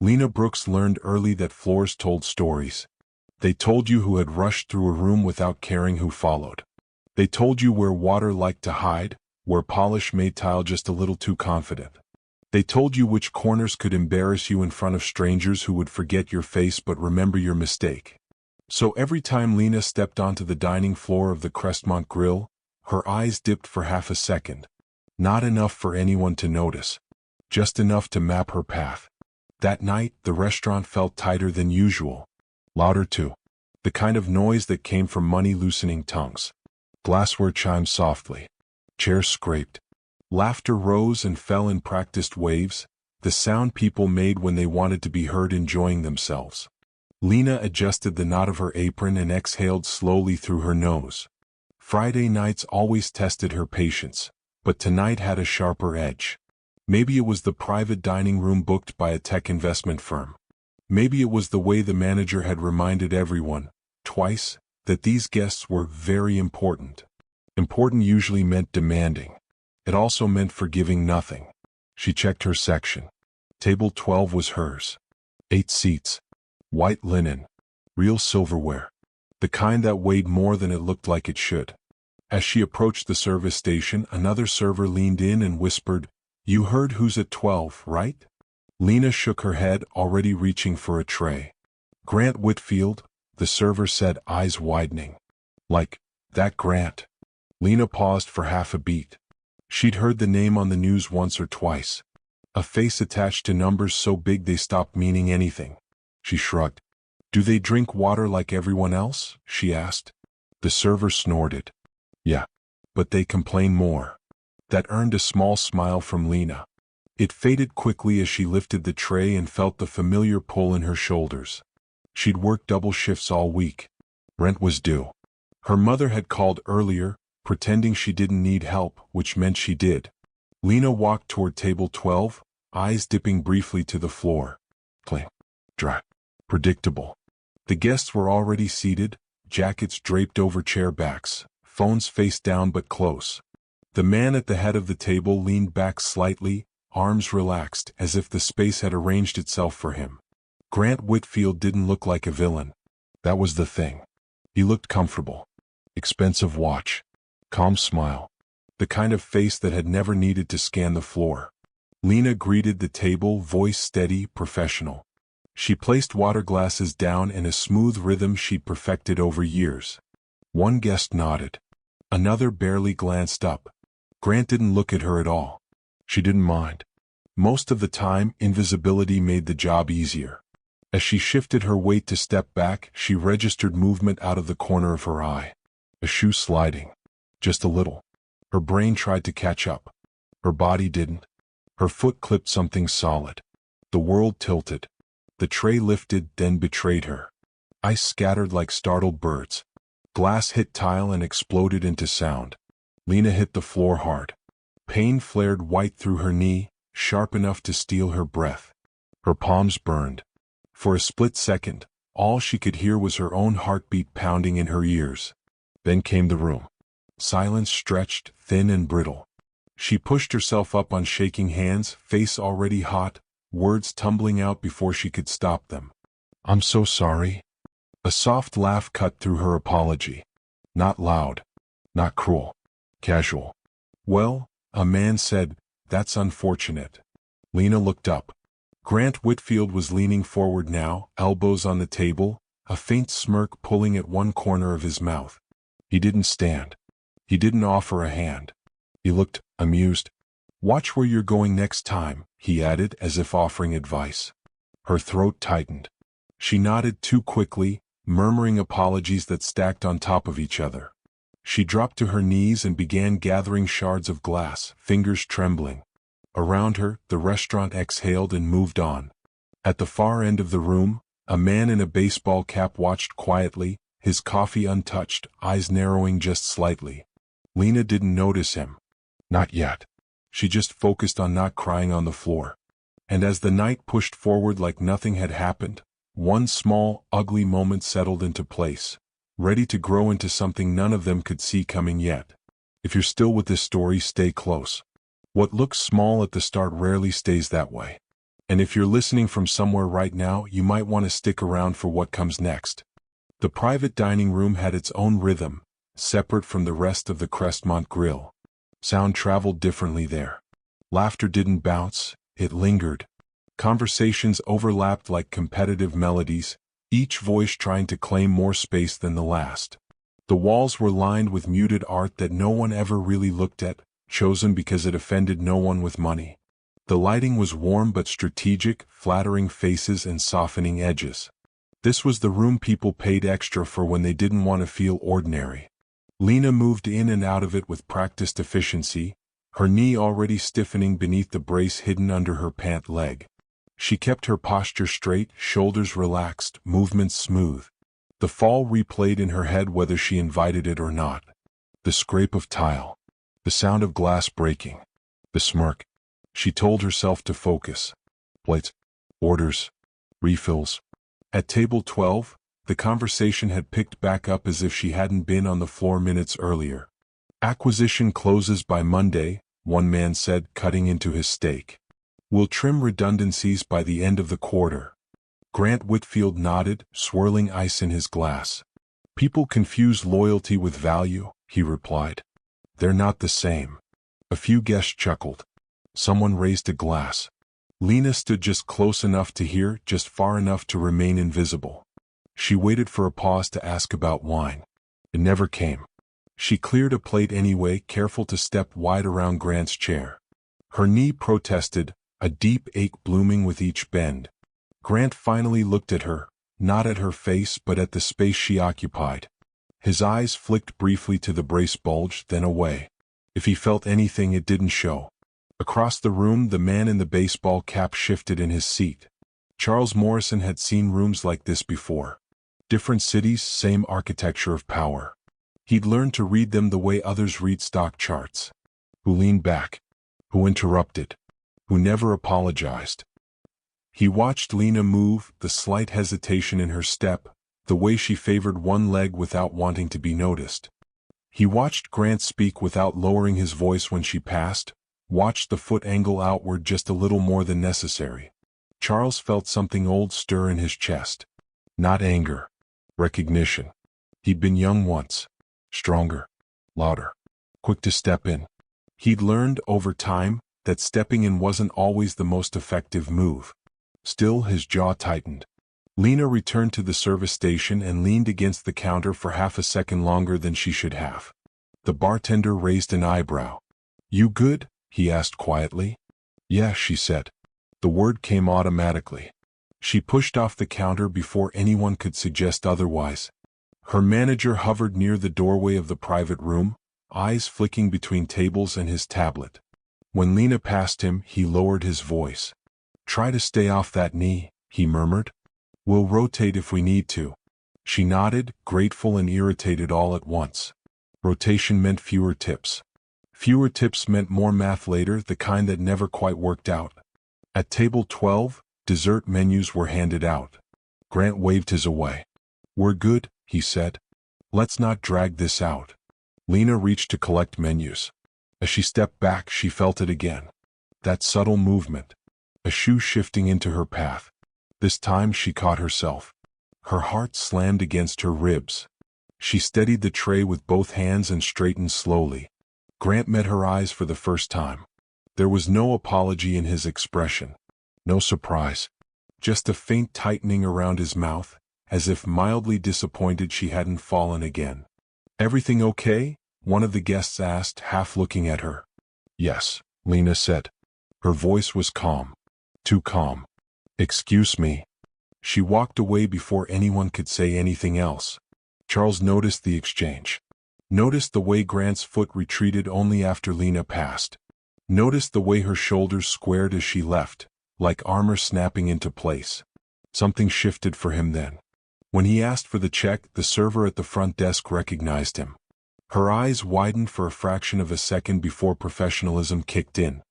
Lena Brooks learned early that floors told stories. They told you who had rushed through a room without caring who followed. They told you where water liked to hide, where polish made tile just a little too confident. They told you which corners could embarrass you in front of strangers who would forget your face but remember your mistake. So every time Lena stepped onto the dining floor of the Crestmont Grill, her eyes dipped for half a second. Not enough for anyone to notice. Just enough to map her path. That night, the restaurant felt tighter than usual. Louder too. The kind of noise that came from money-loosening tongues. Glassware chimed softly. Chairs scraped. Laughter rose and fell in practiced waves, the sound people made when they wanted to be heard enjoying themselves. Lena adjusted the knot of her apron and exhaled slowly through her nose. Friday nights always tested her patience, but tonight had a sharper edge. Maybe it was the private dining room booked by a tech investment firm. Maybe it was the way the manager had reminded everyone, twice, that these guests were very important. Important usually meant demanding. It also meant forgiving nothing. She checked her section. Table 12 was hers. 8 seats. White linen. Real silverware. The kind that weighed more than it looked like it should. As she approached the service station, another server leaned in and whispered, "You heard who's at 12, right?" Lena shook her head, already reaching for a tray. "Grant Whitfield," the server said, eyes widening. "Like, that Grant?" Lena paused for half a beat. She'd heard the name on the news once or twice. A face attached to numbers so big they stopped meaning anything. She shrugged. "Do they drink water like everyone else?" she asked. The server snorted. "Yeah, but they complain more." That earned a small smile from Lena. It faded quickly as she lifted the tray and felt the familiar pull in her shoulders. She'd worked double shifts all week. Rent was due. Her mother had called earlier, pretending she didn't need help, which meant she did. Lena walked toward table 12, eyes dipping briefly to the floor. Clean. Dry. Predictable. The guests were already seated, jackets draped over chair backs, phones face down but close. The man at the head of the table leaned back slightly, arms relaxed, as if the space had arranged itself for him. Grant Whitfield didn't look like a villain. That was the thing. He looked comfortable. Expensive watch. Calm smile. The kind of face that had never needed to scan the floor. Lena greeted the table, voice steady, professional. She placed water glasses down in a smooth rhythm she'd perfected over years. One guest nodded. Another barely glanced up. Grant didn't look at her at all. She didn't mind. Most of the time, invisibility made the job easier. As she shifted her weight to step back, she registered movement out of the corner of her eye. A shoe sliding. Just a little. Her brain tried to catch up. Her body didn't. Her foot clipped something solid. The world tilted. The tray lifted, then betrayed her. Ice scattered like startled birds. Glass hit tile and exploded into sound. Lena hit the floor hard. Pain flared white through her knee, sharp enough to steal her breath. Her palms burned. For a split second, all she could hear was her own heartbeat pounding in her ears. Then came the room. Silence stretched, thin and brittle. She pushed herself up on shaking hands, face already hot, words tumbling out before she could stop them. "I'm so sorry." A soft laugh cut through her apology. Not loud. Not cruel. Casual. "Well," a man said, "that's unfortunate." Lena looked up. Grant Whitfield was leaning forward now, elbows on the table, a faint smirk pulling at one corner of his mouth. He didn't stand. He didn't offer a hand. He looked amused. "Watch where you're going next time," he added, as if offering advice. Her throat tightened. She nodded too quickly, murmuring apologies that stacked on top of each other. She dropped to her knees and began gathering shards of glass, fingers trembling. Around her, the restaurant exhaled and moved on. At the far end of the room, a man in a baseball cap watched quietly, his coffee untouched, eyes narrowing just slightly. Lena didn't notice him. Not yet. She just focused on not crying on the floor. And as the night pushed forward like nothing had happened, one small, ugly moment settled into place, ready to grow into something none of them could see coming yet. If you're still with this story, stay close. What looks small at the start rarely stays that way. And if you're listening from somewhere right now, you might want to stick around for what comes next. The private dining room had its own rhythm, separate from the rest of the Crestmont Grill. Sound traveled differently there. Laughter didn't bounce, it lingered. Conversations overlapped like competitive melodies, each voice trying to claim more space than the last. The walls were lined with muted art that no one ever really looked at, chosen because it offended no one with money. The lighting was warm but strategic, flattering faces and softening edges. This was the room people paid extra for when they didn't want to feel ordinary. Lena moved in and out of it with practiced efficiency, her knee already stiffening beneath the brace hidden under her pant leg. She kept her posture straight, shoulders relaxed, movements smooth. The fall replayed in her head whether she invited it or not. The scrape of tile. The sound of glass breaking. The smirk. She told herself to focus. Plates. Orders. Refills. At table 12, the conversation had picked back up as if she hadn't been on the floor minutes earlier. Acquisition closes by Monday, one man said, cutting into his steak. We'll trim redundancies by the end of the quarter. Grant Whitfield nodded, swirling ice in his glass. People confuse loyalty with value, he replied. They're not the same. A few guests chuckled. Someone raised a glass. Lena stood just close enough to hear, just far enough to remain invisible. She waited for a pause to ask about wine. It never came. She cleared a plate anyway, careful to step wide around Grant's chair. Her knee protested, a deep ache blooming with each bend. Grant finally looked at her, not at her face but at the space she occupied. His eyes flicked briefly to the brace bulge, then away. If he felt anything, it didn't show. Across the room, the man in the baseball cap shifted in his seat. Charles Morrison had seen rooms like this before. Different cities, same architecture of power. He'd learned to read them the way others read stock charts. Who leaned back? Who interrupted? Who never apologized? He watched Lena move, the slight hesitation in her step, the way she favored one leg without wanting to be noticed. He watched Grant speak without lowering his voice when she passed, watched the foot angle outward just a little more than necessary. Charles felt something old stir in his chest. Not anger. Recognition. He'd been young once. Stronger. Louder. Quick to step in. He'd learned, over time, that stepping in wasn't always the most effective move. Still, his jaw tightened. Lena returned to the service station and leaned against the counter for half a second longer than she should have. The bartender raised an eyebrow. You good? He asked quietly. Yeah, she said. The word came automatically. She pushed off the counter before anyone could suggest otherwise. Her manager hovered near the doorway of the private room, eyes flicking between tables and his tablet. When Lena passed him, he lowered his voice. Try to stay off that knee, he murmured. We'll rotate if we need to. She nodded, grateful and irritated all at once. Rotation meant fewer tips. Fewer tips meant more math later, the kind that never quite worked out. At table 12, dessert menus were handed out. Grant waved his away. We're good, he said. Let's not drag this out. Lena reached to collect menus. As she stepped back, she felt it again. That subtle movement. A shoe shifting into her path. This time she caught herself. Her heart slammed against her ribs. She steadied the tray with both hands and straightened slowly. Grant met her eyes for the first time. There was no apology in his expression. No surprise. Just a faint tightening around his mouth, as if mildly disappointed she hadn't fallen again. Everything okay? One of the guests asked, half looking at her. Yes, Lena said. Her voice was calm. Too calm. Excuse me. She walked away before anyone could say anything else. Charles noticed the exchange. Noticed the way Grant's foot retreated only after Lena passed. Noticed the way her shoulders squared as she left, like armor snapping into place. Something shifted for him then. When he asked for the check, the server at the front desk recognized him. Her eyes widened for a fraction of a second before professionalism kicked in.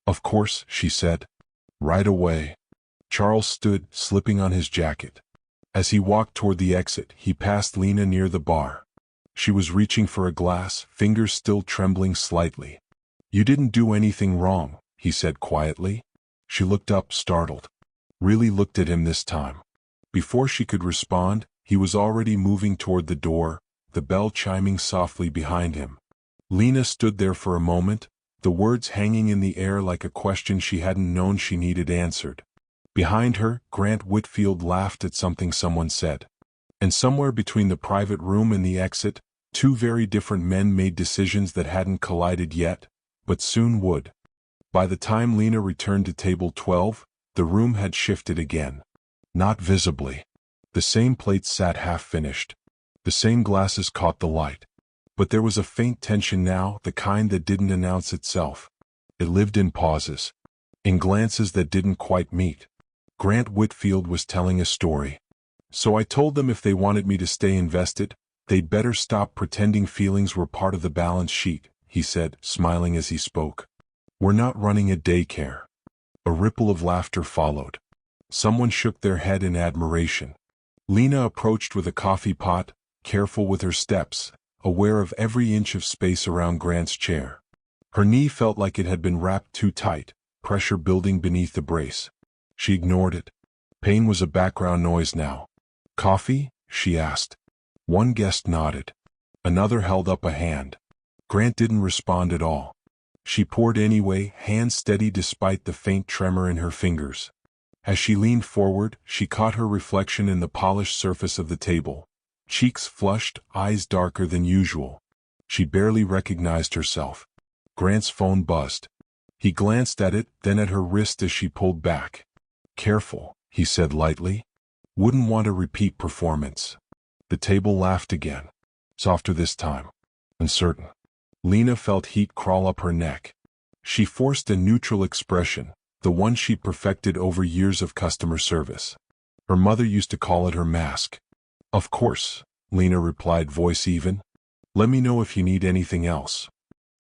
Of course, she said. Right away. Charles stood, slipping on his jacket. As he walked toward the exit, he passed Lena near the bar. She was reaching for a glass, fingers still trembling slightly. You didn't do anything wrong, he said quietly. She looked up, startled. Really looked at him this time. Before she could respond, he was already moving toward the door, the bell chiming softly behind him. Lena stood there for a moment, the words hanging in the air like a question she hadn't known she needed answered. Behind her, Grant Whitfield laughed at something someone said. And somewhere between the private room and the exit, two very different men made decisions that hadn't collided yet, but soon would. By the time Lena returned to table 12, the room had shifted again. Not visibly. The same plates sat half-finished. The same glasses caught the light. But there was a faint tension now, the kind that didn't announce itself. It lived in pauses. In glances that didn't quite meet. Grant Whitfield was telling a story. So I told them if they wanted me to stay invested, they'd better stop pretending feelings were part of the balance sheet, he said, smiling as he spoke. We're not running a daycare. A ripple of laughter followed. Someone shook their head in admiration. Lena approached with a coffee pot, careful with her steps, aware of every inch of space around Grant's chair. Her knee felt like it had been wrapped too tight, pressure building beneath the brace. She ignored it. Pain was a background noise now. Coffee? She asked. One guest nodded. Another held up a hand. Grant didn't respond at all. She poured anyway, hand steady despite the faint tremor in her fingers. As she leaned forward, she caught her reflection in the polished surface of the table. Cheeks flushed, eyes darker than usual. She barely recognized herself. Grant's phone buzzed. He glanced at it, then at her wrist as she pulled back. Careful, he said lightly. Wouldn't want a repeat performance. The table laughed again. Softer this time. Uncertain. Lena felt heat crawl up her neck. She forced a neutral expression, the one she perfected over years of customer service. Her mother used to call it her mask. Of course, Lena replied, voice even. Let me know if you need anything else.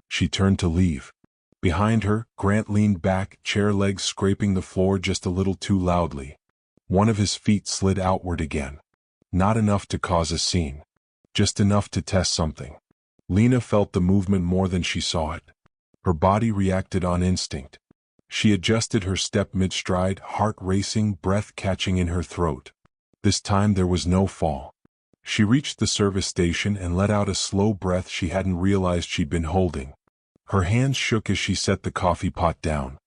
She turned to leave. Behind her, Grant leaned back, chair legs scraping the floor just a little too loudly. One of his feet slid outward again. Not enough to cause a scene. Just enough to test something. Lena felt the movement more than she saw it. Her body reacted on instinct. She adjusted her step mid-stride, heart racing, breath catching in her throat. This time there was no fall. She reached the service station and let out a slow breath she hadn't realized she'd been holding. Her hands shook as she set the coffee pot down.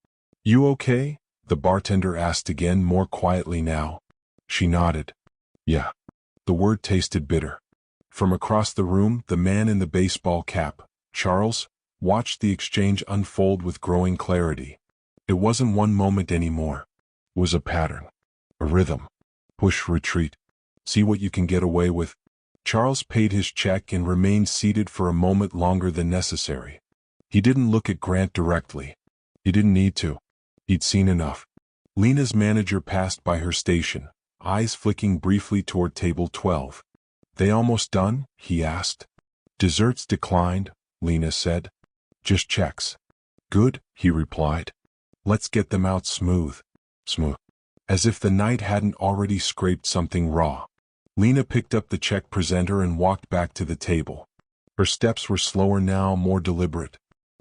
You okay? The bartender asked again, more quietly now. She nodded. Yeah. The word tasted bitter. From across the room, the man in the baseball cap, Charles, watched the exchange unfold with growing clarity. It wasn't one moment anymore. It was a pattern. A rhythm. Push, retreat. See what you can get away with. Charles paid his check and remained seated for a moment longer than necessary. He didn't look at Grant directly. He didn't need to. He'd seen enough. Lena's manager passed by her station, eyes flicking briefly toward table 12. They almost done? He asked. Desserts declined, Lena said. Just checks. Good, he replied. Let's get them out smooth. Smooth. As if the night hadn't already scraped something raw. Lena picked up the check presenter and walked back to the table. Her steps were slower now, more deliberate.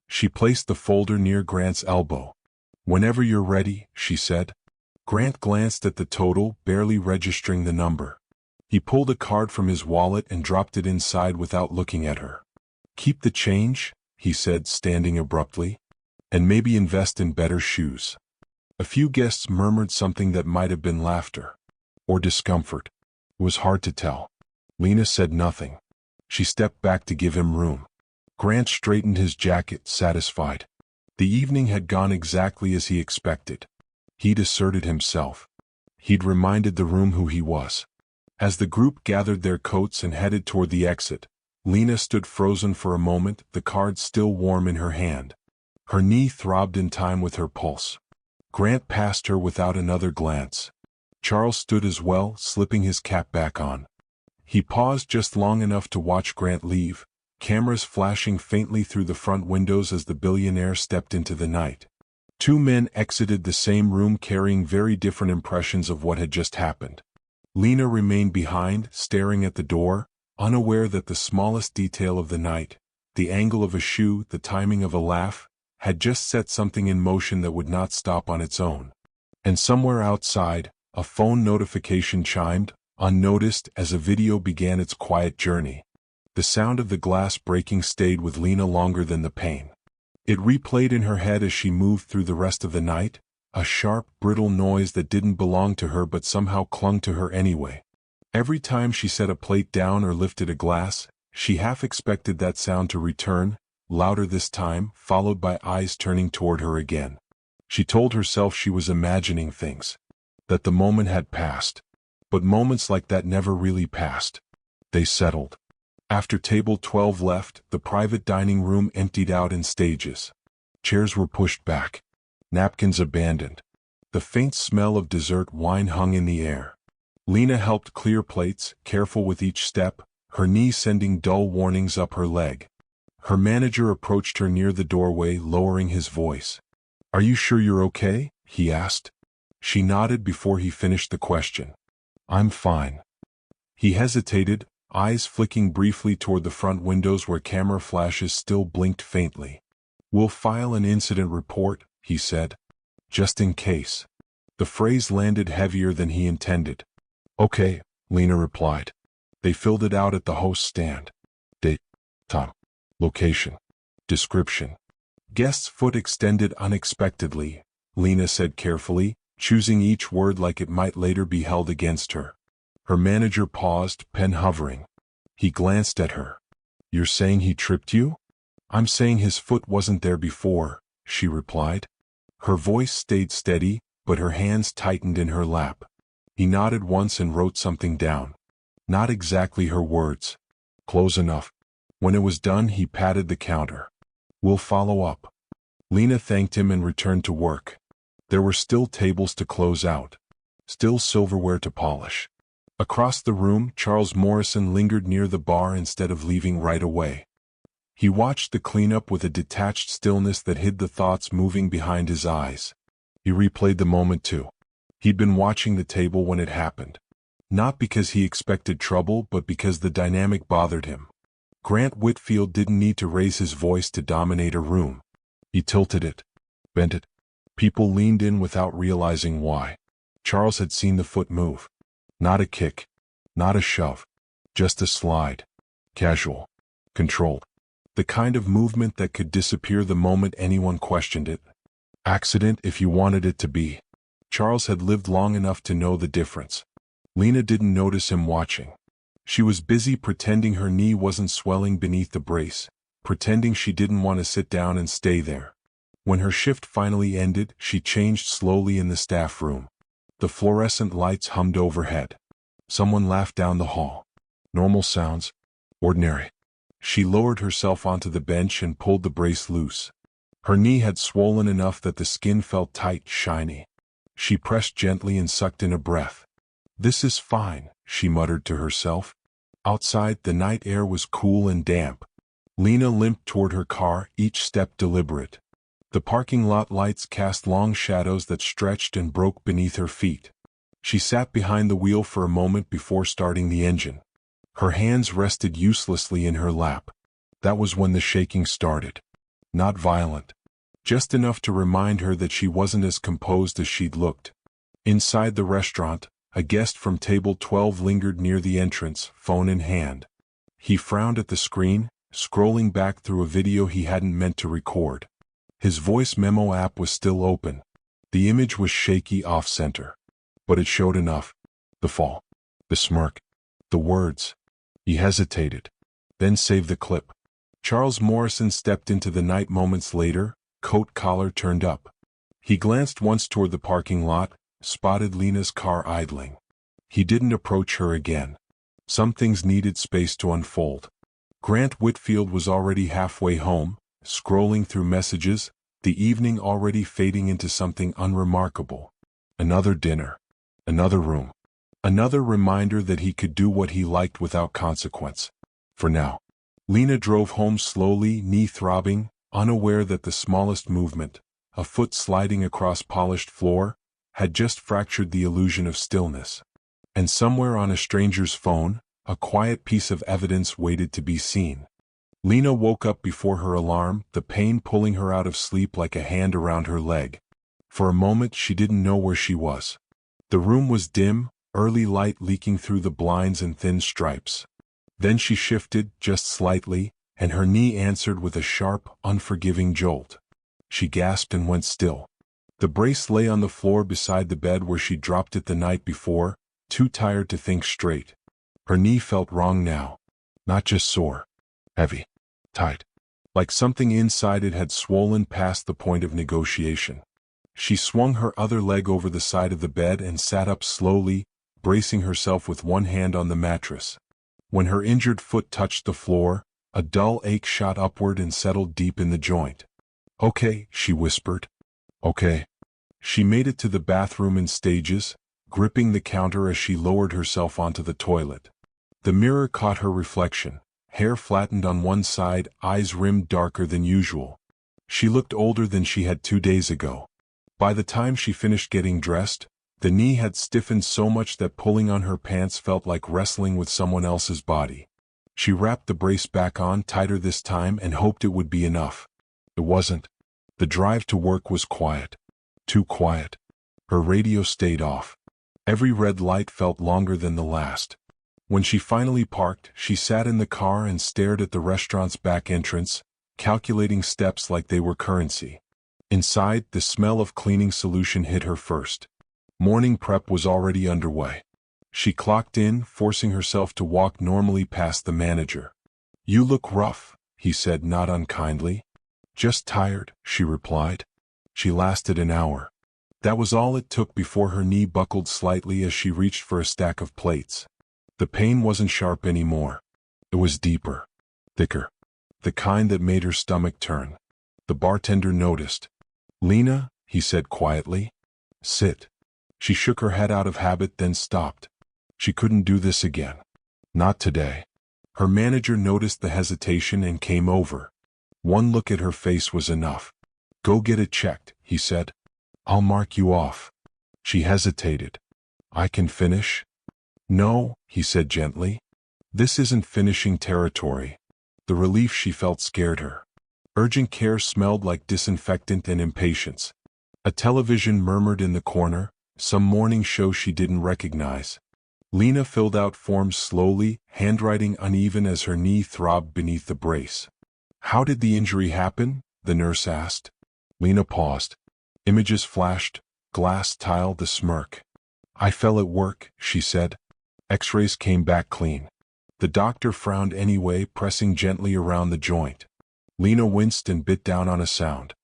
She placed the folder near Grant's elbow. Whenever you're ready, she said. Grant glanced at the total, barely registering the number. He pulled a card from his wallet and dropped it inside without looking at her. Keep the change, he said, standing abruptly. And maybe invest in better shoes. A few guests murmured something that might have been laughter. Or discomfort. It was hard to tell. Lena said nothing. She stepped back to give him room. Grant straightened his jacket, satisfied. The evening had gone exactly as he expected. He'd asserted himself. He'd reminded the room who he was. As the group gathered their coats and headed toward the exit, Lena stood frozen for a moment, the card still warm in her hand. Her knee throbbed in time with her pulse. Grant passed her without another glance. Charles stood as well, slipping his cap back on. He paused just long enough to watch Grant leave, cameras flashing faintly through the front windows as the billionaire stepped into the night. Two men exited the same room carrying very different impressions of what had just happened. Lena remained behind, staring at the door, unaware that the smallest detail of the night, the angle of a shoe, the timing of a laugh, had just set something in motion that would not stop on its own. And somewhere outside, a phone notification chimed, unnoticed as a video began its quiet journey. The sound of the glass breaking stayed with Lena longer than the pain. It replayed in her head as she moved through the rest of the night, a sharp, brittle noise that didn't belong to her but somehow clung to her anyway. Every time she set a plate down or lifted a glass, she half expected that sound to return, louder this time, followed by eyes turning toward her again. She told herself she was imagining things, that the moment had passed. But moments like that never really passed. They settled. After table 12 left, the private dining room emptied out in stages. Chairs were pushed back. Napkins abandoned. The faint smell of dessert wine hung in the air. Lena helped clear plates, careful with each step, her knee sending dull warnings up her leg. Her manager approached her near the doorway, lowering his voice. "Are you sure you're okay?" he asked. She nodded before he finished the question. "I'm fine." He hesitated, eyes flicking briefly toward the front windows where camera flashes still blinked faintly. "We'll file an incident report," he said. "Just in case." The phrase landed heavier than he intended. "Okay," Lena replied. They filled it out at the host stand. Date, time, location, description. Guest's foot extended unexpectedly, Lena said carefully, choosing each word like it might later be held against her. Her manager paused, pen hovering. He glanced at her. "You're saying he tripped you?" "I'm saying his foot wasn't there before," she replied. Her voice stayed steady, but her hands tightened in her lap. He nodded once and wrote something down. Not exactly her words. Close enough. When it was done, he patted the counter. "We'll follow up." Lena thanked him and returned to work. There were still tables to close out. Still silverware to polish. Across the room, Charles Morrison lingered near the bar instead of leaving right away. He watched the cleanup with a detached stillness that hid the thoughts moving behind his eyes. He replayed the moment too. He'd been watching the table when it happened. Not because he expected trouble, but because the dynamic bothered him. Grant Whitfield didn't need to raise his voice to dominate a room. He tilted it, bent it. People leaned in without realizing why. Charles had seen the foot move. Not a kick, not a shove, just a slide. Casual, controlled. The kind of movement that could disappear the moment anyone questioned it. Accident if you wanted it to be. Charles had lived long enough to know the difference. Lena didn't notice him watching. She was busy pretending her knee wasn't swelling beneath the brace, pretending she didn't want to sit down and stay there. When her shift finally ended, she changed slowly in the staff room. The fluorescent lights hummed overhead. Someone laughed down the hall. Normal sounds. Ordinary. She lowered herself onto the bench and pulled the brace loose. Her knee had swollen enough that the skin felt tight, shiny. She pressed gently and sucked in a breath. "This is fine," she muttered to herself. Outside, the night air was cool and damp. Lena limped toward her car, each step deliberate. The parking lot lights cast long shadows that stretched and broke beneath her feet. She sat behind the wheel for a moment before starting the engine. Her hands rested uselessly in her lap. That was when the shaking started. Not violent. Just enough to remind her that she wasn't as composed as she'd looked. Inside the restaurant, a guest from table 12 lingered near the entrance, phone in hand. He frowned at the screen, scrolling back through a video he hadn't meant to record. His voice memo app was still open. The image was shaky off-center. But it showed enough. The fall. The smirk. The words. He hesitated. Then saved the clip. Charles Morrison stepped into the night moments later, coat collar turned up. He glanced once toward the parking lot, spotted Lena's car idling. He didn't approach her again. Some things needed space to unfold. Grant Whitfield was already halfway home, scrolling through messages, the evening already fading into something unremarkable. Another dinner. Another room. Another reminder that he could do what he liked without consequence. For now. Lena drove home slowly, knee throbbing, unaware that the smallest movement, a foot sliding across polished floor, had just fractured the illusion of stillness. And somewhere on a stranger's phone, a quiet piece of evidence waited to be seen. Lena woke up before her alarm, the pain pulling her out of sleep like a hand around her leg. For a moment she didn't know where she was. The room was dim, early light leaking through the blinds in thin stripes. Then she shifted, just slightly, and her knee answered with a sharp, unforgiving jolt. She gasped and went still. The brace lay on the floor beside the bed where she dropped it the night before, too tired to think straight. Her knee felt wrong now. Not just sore. Heavy. Tight. Like something inside it had swollen past the point of negotiation. She swung her other leg over the side of the bed and sat up slowly, bracing herself with one hand on the mattress. When her injured foot touched the floor, a dull ache shot upward and settled deep in the joint. "Okay," she whispered. "Okay." She made it to the bathroom in stages, gripping the counter as she lowered herself onto the toilet. The mirror caught her reflection, hair flattened on one side, eyes rimmed darker than usual. She looked older than she had 2 days ago. By the time she finished getting dressed, the knee had stiffened so much that pulling on her pants felt like wrestling with someone else's body. She wrapped the brace back on tighter this time and hoped it would be enough. It wasn't. The drive to work was quiet. Too quiet. Her radio stayed off. Every red light felt longer than the last. When she finally parked, she sat in the car and stared at the restaurant's back entrance, calculating steps like they were currency. Inside, the smell of cleaning solution hit her first. Morning prep was already underway. She clocked in, forcing herself to walk normally past the manager. "You look rough," he said, not unkindly. "Just tired," she replied. She lasted an hour. That was all it took before her knee buckled slightly as she reached for a stack of plates. The pain wasn't sharp anymore. It was deeper, thicker, the kind that made her stomach turn. The bartender noticed. "Lena," he said quietly. "Sit." She shook her head out of habit, then stopped. She couldn't do this again. Not today. Her manager noticed the hesitation and came over. One look at her face was enough. "Go get it checked," he said. "I'll mark you off." She hesitated. "I can finish?" "No," he said gently. "This isn't finishing territory." The relief she felt scared her. Urgent care smelled like disinfectant and impatience. A television murmured in the corner, some morning show she didn't recognize. Lena filled out forms slowly, handwriting uneven as her knee throbbed beneath the brace. "How did the injury happen?" the nurse asked. Lena paused. Images flashed, glass tile, the smirk. "I fell at work," she said. X-rays came back clean. The doctor frowned anyway, pressing gently around the joint. Lena winced and bit down on a sound.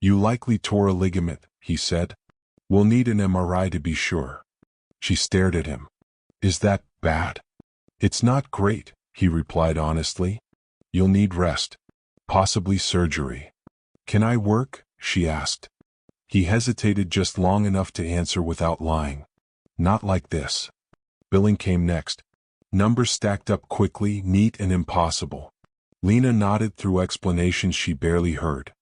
"You likely tore a ligament," he said. "We'll need an MRI to be sure." She stared at him. "Is that bad?" "It's not great," he replied honestly. "You'll need rest. Possibly surgery." "Can I work?" she asked. He hesitated just long enough to answer without lying. "Not like this." Billing came next. Numbers stacked up quickly, neat and impossible. Lena nodded through explanations she barely heard.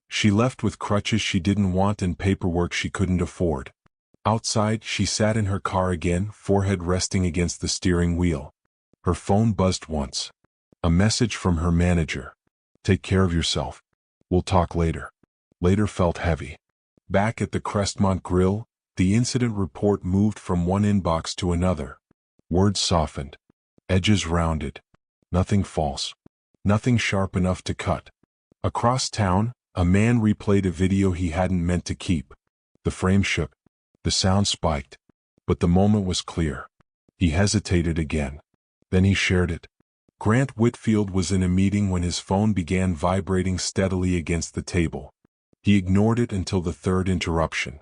She left with crutches she didn't want and paperwork she couldn't afford. Outside, she sat in her car again, forehead resting against the steering wheel. Her phone buzzed once. A message from her manager. "Take care of yourself. We'll talk later." Later felt heavy. Back at the Crestmont Grill, the incident report moved from one inbox to another. Words softened. Edges rounded. Nothing false. Nothing sharp enough to cut. Across town, a man replayed a video he hadn't meant to keep. The frame shook. The sound spiked. But the moment was clear. He hesitated again. Then he shared it. Grant Whitfield was in a meeting when his phone began vibrating steadily against the table. He ignored it until the third interruption.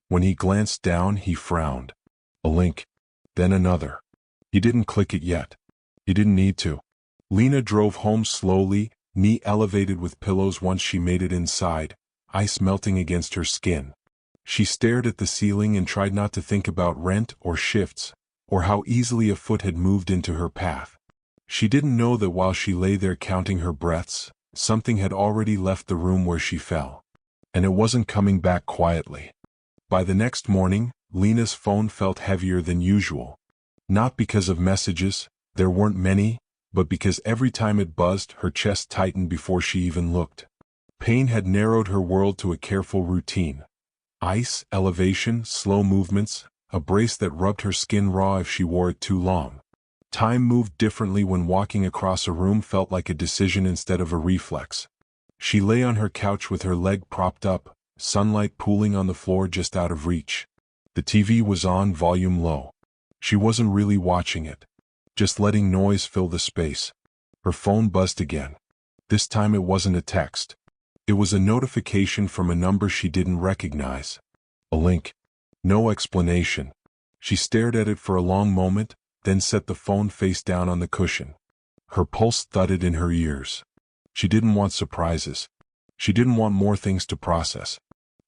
When he glanced down, he frowned. A link. Then another. He didn't click it yet. He didn't need to. Lena drove home slowly, knee elevated with pillows once she made it inside, ice melting against her skin. She stared at the ceiling and tried not to think about rent or shifts, or how easily a foot had moved into her path. She didn't know that while she lay there counting her breaths, something had already left the room where she fell. And it wasn't coming back quietly. By the next morning, Lena's phone felt heavier than usual. Not because of messages, there weren't many, but because every time it buzzed, her chest tightened before she even looked. Pain had narrowed her world to a careful routine. Ice, elevation, slow movements, a brace that rubbed her skin raw if she wore it too long. Time moved differently when walking across a room felt like a decision instead of a reflex. She lay on her couch with her leg propped up, sunlight pooling on the floor just out of reach. The TV was on, volume low. She wasn't really watching it, just letting noise fill the space. Her phone buzzed again. This time it wasn't a text. It was a notification from a number she didn't recognize. A link. No explanation. She stared at it for a long moment, then set the phone face down on the cushion. Her pulse thudded in her ears. She didn't want surprises. She didn't want more things to process.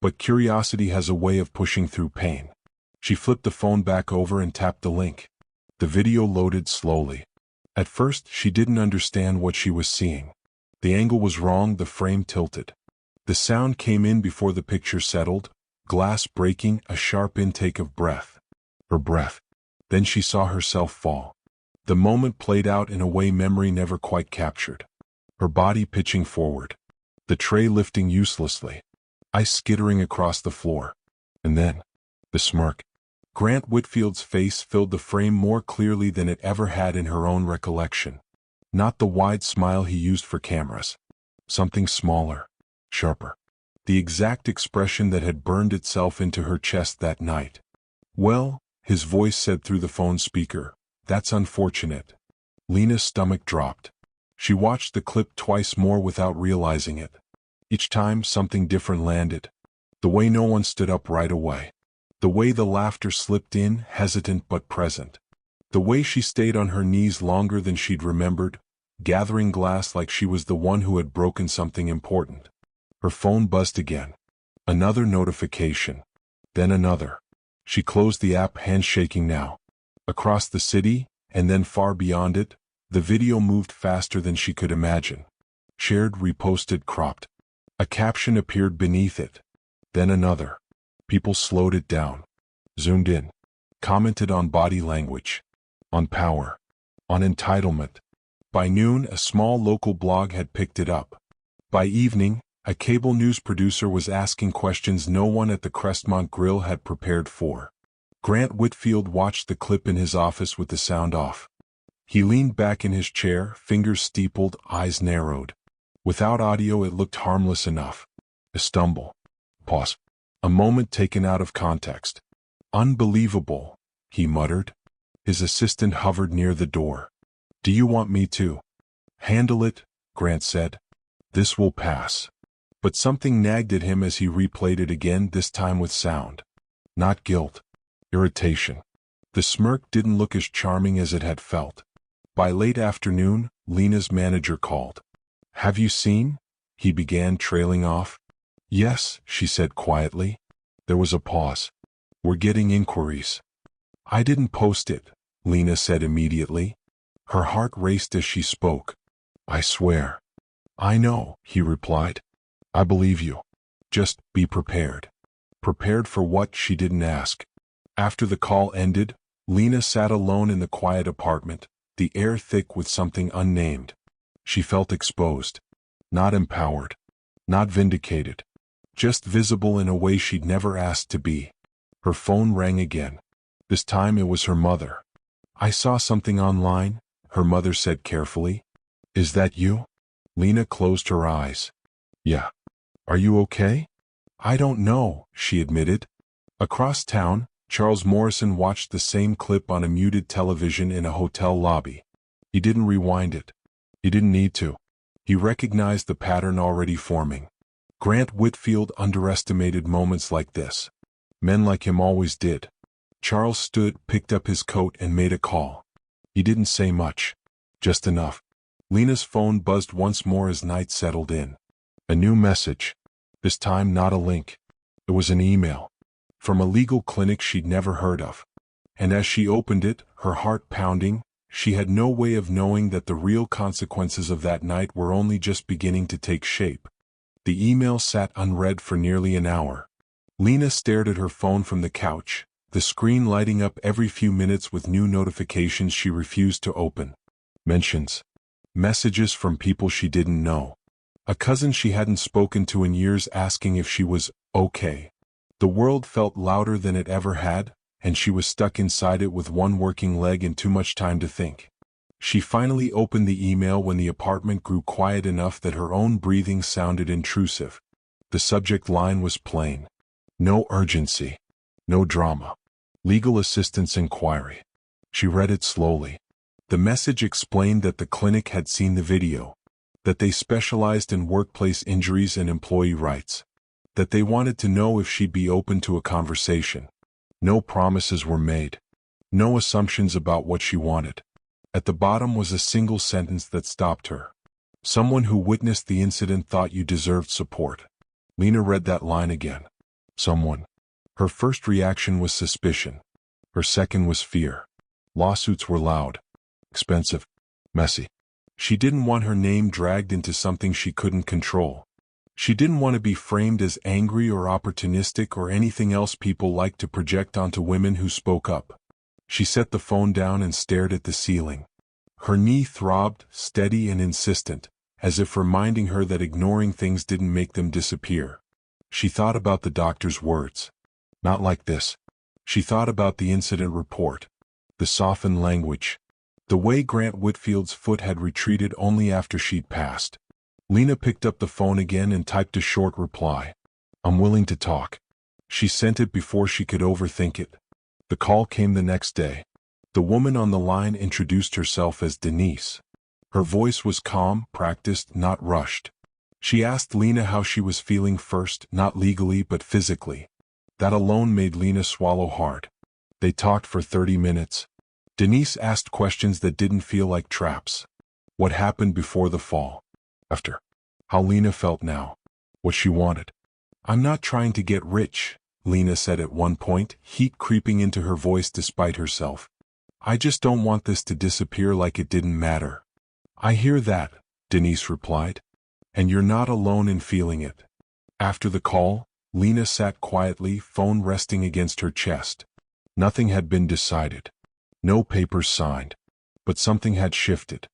But curiosity has a way of pushing through pain. She flipped the phone back over and tapped the link. The video loaded slowly. At first, she didn't understand what she was seeing. The angle was wrong, the frame tilted. The sound came in before the picture settled, glass breaking, a sharp intake of breath. Her breath. Then she saw herself fall. The moment played out in a way memory never quite captured. Her body pitching forward. The tray lifting uselessly. Ice skittering across the floor. And then, the smirk. Grant Whitfield's face filled the frame more clearly than it ever had in her own recollection. Not the wide smile he used for cameras. Something smaller, sharper. The exact expression that had burned itself into her chest that night. "Well," his voice said through the phone speaker, "that's unfortunate." Lena's stomach dropped. She watched the clip twice more without realizing it. Each time something different landed. The way no one stood up right away. The way the laughter slipped in, hesitant but present. The way she stayed on her knees longer than she'd remembered, gathering glass like she was the one who had broken something important. Her phone buzzed again. Another notification. Then another. She closed the app, hands shaking now. Across the city, and then far beyond it, the video moved faster than she could imagine. Shared, reposted, cropped. A caption appeared beneath it. Then another. People slowed it down. Zoomed in. Commented on body language. On power. On entitlement. By noon, a small local blog had picked it up. By evening, a cable news producer was asking questions no one at the Crestmont Grill had prepared for. Grant Whitfield watched the clip in his office with the sound off. He leaned back in his chair, fingers steepled, eyes narrowed. Without audio it looked harmless enough. A stumble. Pause. A moment taken out of context. "Unbelievable," he muttered. His assistant hovered near the door. "Do you want me to handle it?" Grant said. "This will pass." But something nagged at him as he replayed it again, this time with sound. Not guilt. Irritation. The smirk didn't look as charming as it had felt. By late afternoon, Lena's manager called. "Have you seen?" he began, trailing off. "Yes," she said quietly. There was a pause. "We're getting inquiries." "I didn't post it," Lena said immediately. Her heart raced as she spoke. "I swear." "I know," he replied. "I believe you. Just be prepared." Prepared for what, she didn't ask. After the call ended, Lena sat alone in the quiet apartment, the air thick with something unnamed. She felt exposed. Not empowered. Not vindicated. Just visible in a way she'd never asked to be. Her phone rang again. This time it was her mother. "I saw something online," her mother said carefully. "Is that you?" Lena closed her eyes. "Yeah. Are you okay?" "I don't know," she admitted. Across town, Charles Morrison watched the same clip on a muted television in a hotel lobby. He didn't rewind it. He didn't need to. He recognized the pattern already forming. Grant Whitfield underestimated moments like this. Men like him always did. Charles stood, picked up his coat, and made a call. He didn't say much. Just enough. Lena's phone buzzed once more as night settled in. A new message. This time not a link. It was an email. From a legal clinic she'd never heard of. And as she opened it, her heart pounding, she had no way of knowing that the real consequences of that night were only just beginning to take shape. The email sat unread for nearly an hour. Lena stared at her phone from the couch, the screen lighting up every few minutes with new notifications she refused to open. Mentions. Messages from people she didn't know. A cousin she hadn't spoken to in years asking if she was okay. The world felt louder than it ever had, and she was stuck inside it with one working leg and too much time to think. She finally opened the email when the apartment grew quiet enough that her own breathing sounded intrusive. The subject line was plain. No urgency. No drama. Legal assistance inquiry. She read it slowly. The message explained that the clinic had seen the video, that they specialized in workplace injuries and employee rights, that they wanted to know if she'd be open to a conversation. No promises were made. No assumptions about what she wanted. At the bottom was a single sentence that stopped her. Someone who witnessed the incident thought you deserved support. Lena read that line again. Someone. Her first reaction was suspicion. Her second was fear. Lawsuits were loud, expensive, messy. She didn't want her name dragged into something she couldn't control. She didn't want to be framed as angry or opportunistic or anything else people like to project onto women who spoke up. She set the phone down and stared at the ceiling. Her knee throbbed, steady and insistent, as if reminding her that ignoring things didn't make them disappear. She thought about the doctor's words. Not like this. She thought about the incident report. The softened language. The way Grant Whitfield's foot had retreated only after she'd passed. Lena picked up the phone again and typed a short reply. I'm willing to talk. She sent it before she could overthink it. The call came the next day. The woman on the line introduced herself as Denise. Her voice was calm, practiced, not rushed. She asked Lena how she was feeling first, not legally but physically. That alone made Lena swallow hard. They talked for 30 minutes. Denise asked questions that didn't feel like traps. What happened before the fall? After? How Lena felt now? What she wanted? I'm not trying to get rich, Lena said at one point, heat creeping into her voice despite herself. I just don't want this to disappear like it didn't matter. I hear that, Denise replied. And you're not alone in feeling it. After the call, Lena sat quietly, phone resting against her chest. Nothing had been decided. No papers signed. But something had shifted.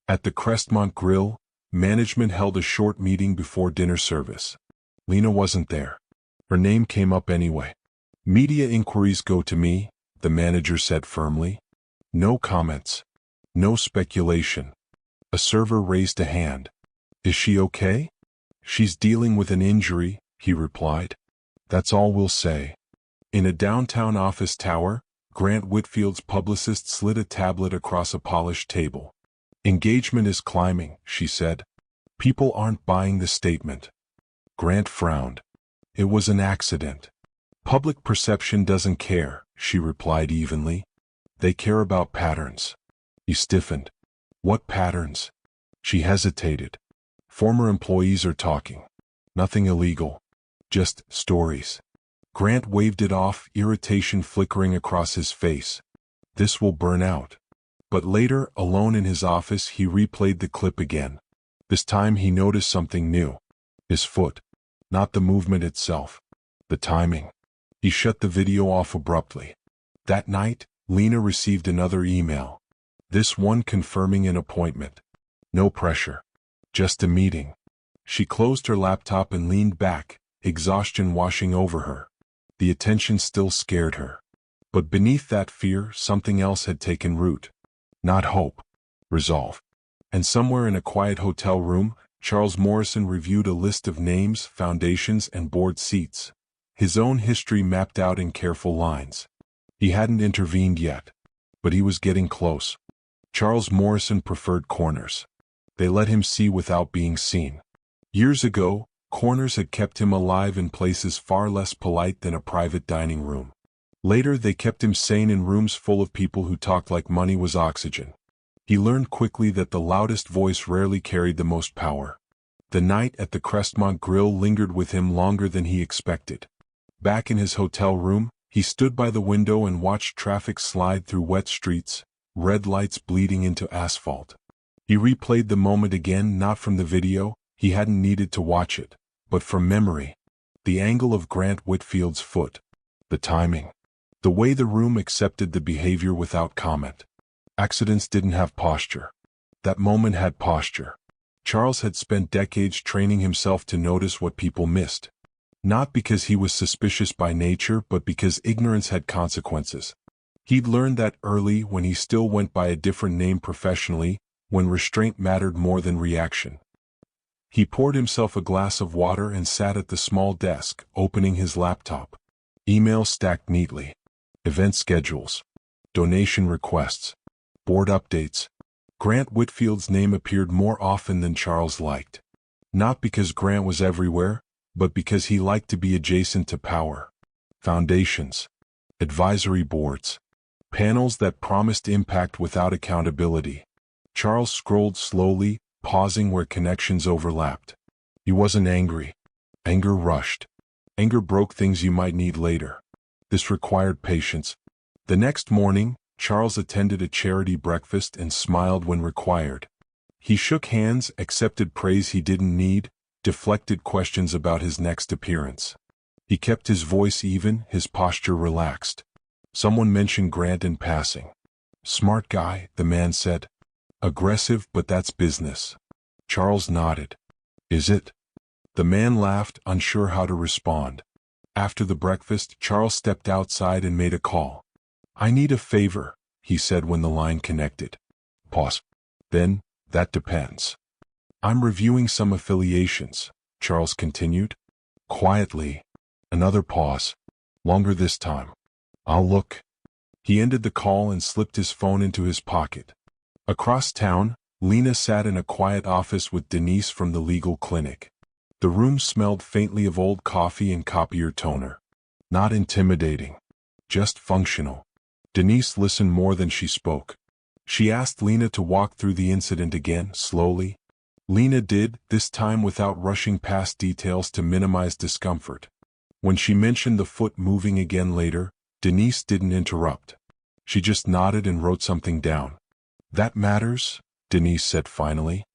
At the Crestmont Grill, management held a short meeting before dinner service. Lena wasn't there. Her name came up anyway. Media inquiries go to me, the manager said firmly. No comments. No speculation. A server raised a hand. Is she okay? She's dealing with an injury, he replied. That's all we'll say. In a downtown office tower, Grant Whitfield's publicist slid a tablet across a polished table. Engagement is climbing, she said. People aren't buying the statement. Grant frowned. It was an accident. Public perception doesn't care, she replied evenly. They care about patterns. He stiffened. What patterns? She hesitated. Former employees are talking. Nothing illegal. Just stories. Grant waved it off, irritation flickering across his face. This will burn out. But later, alone in his office, he replayed the clip again. This time he noticed something new. His foot. Not the movement itself. The timing. He shut the video off abruptly. That night, Lena received another email. This one confirming an appointment. No pressure. Just a meeting. She closed her laptop and leaned back, exhaustion washing over her. The attention still scared her. But beneath that fear, something else had taken root. Not hope. Resolve. And somewhere in a quiet hotel room, Charles Morrison reviewed a list of names, foundations, and board seats. His own history mapped out in careful lines. He hadn't intervened yet. But he was getting close. Charles Morrison preferred corners. They let him see without being seen. Years ago, corners had kept him alive in places far less polite than a private dining room. Later they kept him sane in rooms full of people who talked like money was oxygen. He learned quickly that the loudest voice rarely carried the most power. The night at the Crestmont Grill lingered with him longer than he expected. Back in his hotel room, he stood by the window and watched traffic slide through wet streets, red lights bleeding into asphalt. He replayed the moment again, not from the video, he hadn't needed to watch it, but from memory. The angle of Grant Whitfield's foot. The timing. The way the room accepted the behavior without comment. Accidents didn't have posture. That moment had posture. Charles had spent decades training himself to notice what people missed. Not because he was suspicious by nature, but because ignorance had consequences. He'd learned that early when he still went by a different name professionally, when restraint mattered more than reaction. He poured himself a glass of water and sat at the small desk, opening his laptop. Emails stacked neatly. Event schedules. Donation requests. Board updates. Grant Whitfield's name appeared more often than Charles liked. Not because Grant was everywhere, but because he liked to be adjacent to power. Foundations. Advisory boards. Panels that promised impact without accountability. Charles scrolled slowly, pausing where connections overlapped. He wasn't angry. Anger rushed. Anger broke things you might need later. This required patience. The next morning, Charles attended a charity breakfast and smiled when required. He shook hands, accepted praise he didn't need, deflected questions about his next appearance. He kept his voice even, his posture relaxed. Someone mentioned Grant in passing. Smart guy, the man said. Aggressive, but that's business. Charles nodded. Is it? The man laughed, unsure how to respond. After the breakfast, Charles stepped outside and made a call. I need a favor, he said when the line connected. Pause. Then, that depends. I'm reviewing some affiliations, Charles continued. Quietly. Another pause. Longer this time. I'll look. He ended the call and slipped his phone into his pocket. Across town, Lena sat in a quiet office with Denise from the legal clinic. The room smelled faintly of old coffee and copier toner. Not intimidating. Just functional. Denise listened more than she spoke. She asked Lena to walk through the incident again, slowly. Lena did, this time without rushing past details to minimize discomfort. When she mentioned the foot moving again later, Denise didn't interrupt. She just nodded and wrote something down. That matters, Denise said finally.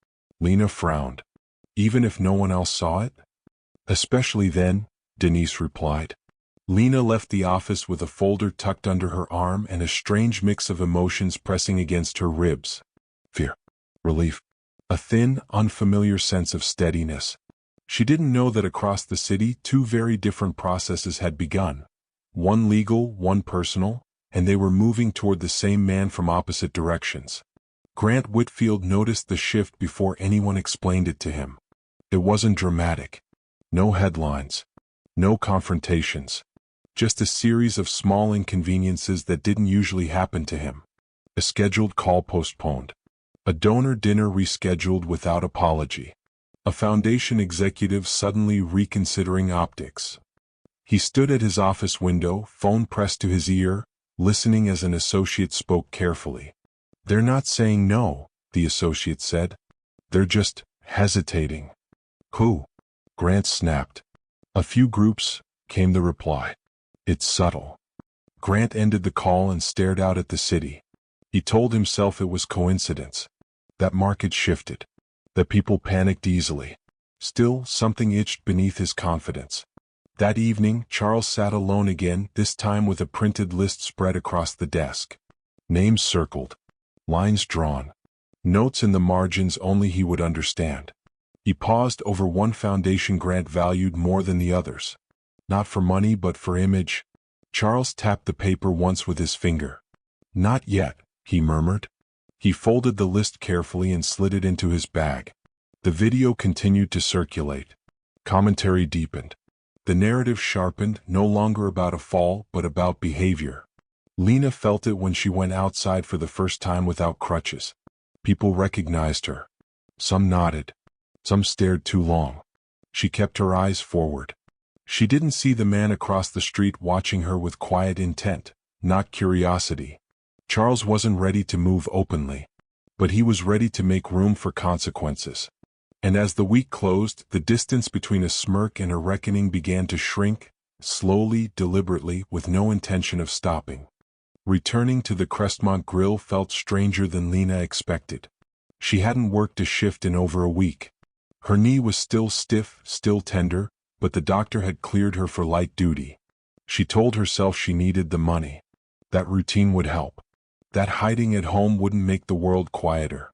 Lena frowned. Even if no one else saw it? Especially then, Denise replied. Lena left the office with a folder tucked under her arm and a strange mix of emotions pressing against her ribs. Fear. Relief. A thin, unfamiliar sense of steadiness. She didn't know that across the city 2 very different processes had begun. One legal, one personal, and they were moving toward the same man from opposite directions. Grant Whitfield noticed the shift before anyone explained it to him. It wasn't dramatic. No headlines. No confrontations. Just a series of small inconveniences that didn't usually happen to him. A scheduled call postponed. A donor dinner rescheduled without apology. A foundation executive suddenly reconsidering optics. He stood at his office window, phone pressed to his ear, listening as an associate spoke carefully. They're not saying no, the associate said. They're just hesitating. Who? Grant snapped. A few groups, came the reply. It's subtle. Grant ended the call and stared out at the city. He told himself it was coincidence. That market shifted. That people panicked easily. Still, something itched beneath his confidence. That evening, Charles sat alone again, this time with a printed list spread across the desk. Names circled. Lines drawn. Notes in the margins only he would understand. He paused over one foundation Grant valued more than the others. Not for money but for image. Charles tapped the paper once with his finger. Not yet, he murmured. He folded the list carefully and slid it into his bag. The video continued to circulate. Commentary deepened. The narrative sharpened, no longer about a fall, but about behavior. Lena felt it when she went outside for the first time without crutches. People recognized her. Some nodded. Some stared too long. She kept her eyes forward. She didn't see the man across the street watching her with quiet intent, not curiosity. Charles wasn't ready to move openly, but he was ready to make room for consequences. And as the week closed, the distance between a smirk and a reckoning began to shrink, slowly, deliberately, with no intention of stopping. Returning to the Crestmont Grill felt stranger than Lena expected. She hadn't worked a shift in over a week. Her knee was still stiff, still tender, but the doctor had cleared her for light duty. She told herself she needed the money. That routine would help. That hiding at home wouldn't make the world quieter.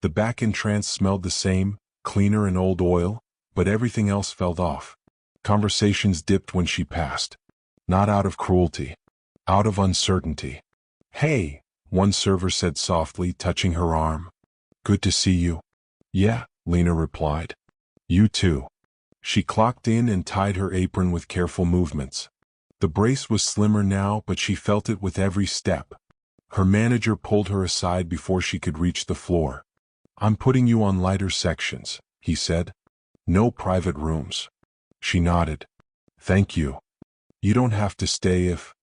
The back entrance smelled the same, cleaner and old oil, but everything else felt off. Conversations dipped when she passed. Not out of cruelty. Out of uncertainty. "Hey," one server said softly, touching her arm. "Good to see you." "Yeah," Lena replied. "You too." She clocked in and tied her apron with careful movements. The brace was slimmer now, but she felt it with every step. Her manager pulled her aside before she could reach the floor. "I'm putting you on lighter sections," he said. "No private rooms." She nodded. "Thank you. You don't have to stay if—"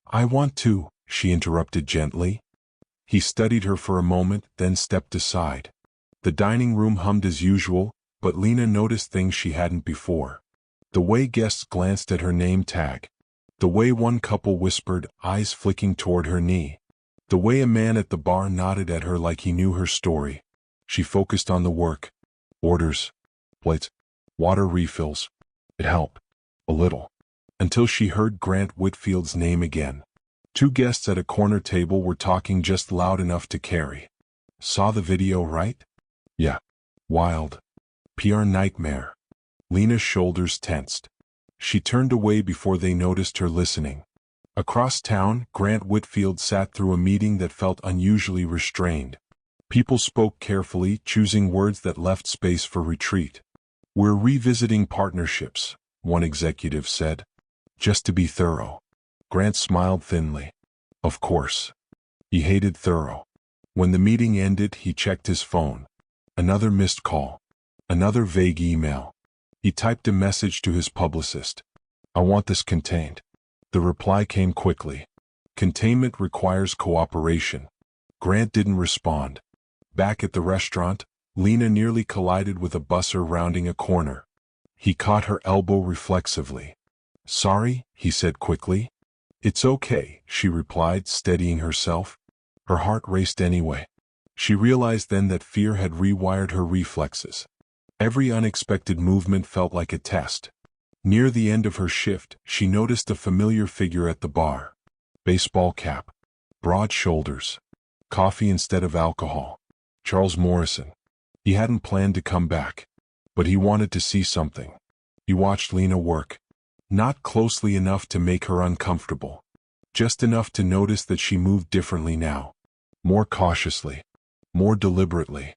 "I want to," she interrupted gently. He studied her for a moment, then stepped aside. The dining room hummed as usual, but Lena noticed things she hadn't before. The way guests glanced at her name tag. The way one couple whispered, eyes flicking toward her knee. The way a man at the bar nodded at her like he knew her story. She focused on the work. Orders. Plates. Water refills. It helped. A little. Until she heard Grant Whitfield's name again. Two guests at a corner table were talking just loud enough to carry. "Saw the video, right?" "Yeah." "Wild. PR nightmare." Lena's shoulders tensed. She turned away before they noticed her listening. Across town, Grant Whitfield sat through a meeting that felt unusually restrained. People spoke carefully, choosing words that left space for retreat. "We're revisiting partnerships," one executive said. "Just to be thorough." Grant smiled thinly. Of course. He hated thorough. When the meeting ended, he checked his phone. Another missed call. Another vague email. He typed a message to his publicist. "I want this contained." The reply came quickly. "Containment requires cooperation." Grant didn't respond. Back at the restaurant, Lena nearly collided with a busser rounding a corner. He caught her elbow reflexively. "Sorry," he said quickly. "It's okay," she replied, steadying herself. Her heart raced anyway. She realized then that fear had rewired her reflexes. Every unexpected movement felt like a test. Near the end of her shift, she noticed a familiar figure at the bar. Baseball cap. Broad shoulders. Coffee instead of alcohol. Charles Morrison. He hadn't planned to come back. But he wanted to see something. He watched Lena work. Not closely enough to make her uncomfortable. Just enough to notice that she moved differently now. More cautiously. More deliberately.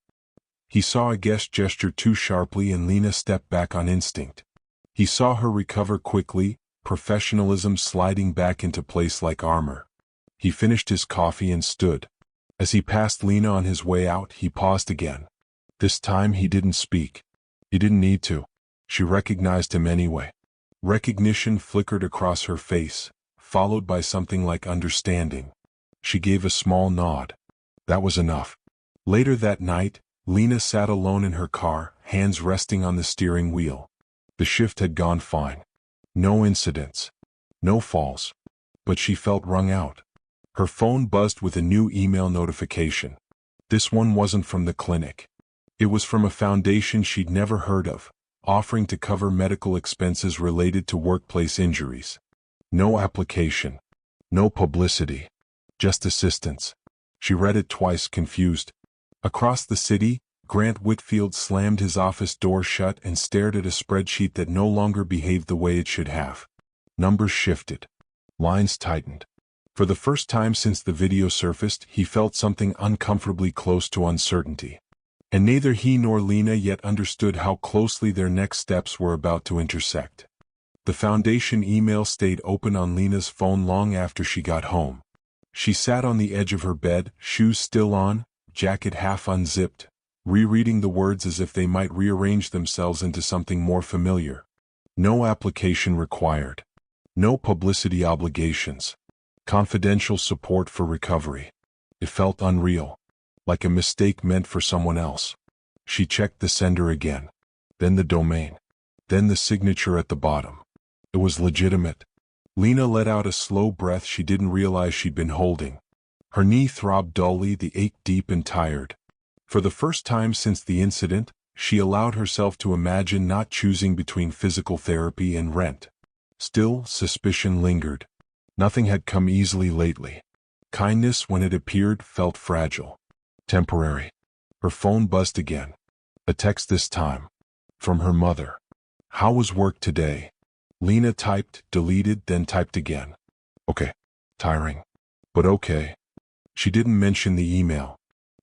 He saw a guest gesture too sharply and Lena stepped back on instinct. He saw her recover quickly, professionalism sliding back into place like armor. He finished his coffee and stood. As he passed Lena on his way out, he paused again. This time he didn't speak. He didn't need to. She recognized him anyway. Recognition flickered across her face, followed by something like understanding. She gave a small nod. That was enough. Later that night, Lena sat alone in her car, hands resting on the steering wheel. The shift had gone fine. No incidents. No falls. But she felt wrung out. Her phone buzzed with a new email notification. This one wasn't from the clinic. It was from a foundation she'd never heard of, offering to cover medical expenses related to workplace injuries. No application. No publicity. Just assistance. She read it twice, confused. Across the city, Grant Whitfield slammed his office door shut and stared at a spreadsheet that no longer behaved the way it should have. Numbers shifted. Lines tightened. For the first time since the video surfaced, he felt something uncomfortably close to uncertainty. And neither he nor Lena yet understood how closely their next steps were about to intersect. The foundation email stayed open on Lena's phone long after she got home. She sat on the edge of her bed, shoes still on, jacket half unzipped, rereading the words as if they might rearrange themselves into something more familiar. No application required. No publicity obligations. Confidential support for recovery. It felt unreal. Like a mistake meant for someone else. She checked the sender again. Then the domain. Then the signature at the bottom. It was legitimate. Lena let out a slow breath she didn't realize she'd been holding. Her knee throbbed dully, the ache deep and tired. For the first time since the incident, she allowed herself to imagine not choosing between physical therapy and rent. Still, suspicion lingered. Nothing had come easily lately. Kindness, when it appeared, felt fragile. Temporary. Her phone buzzed again. A text this time. From her mother. "How was work today?" Lena typed, deleted, then typed again. Okay. Tiring. But okay. She didn't mention the email.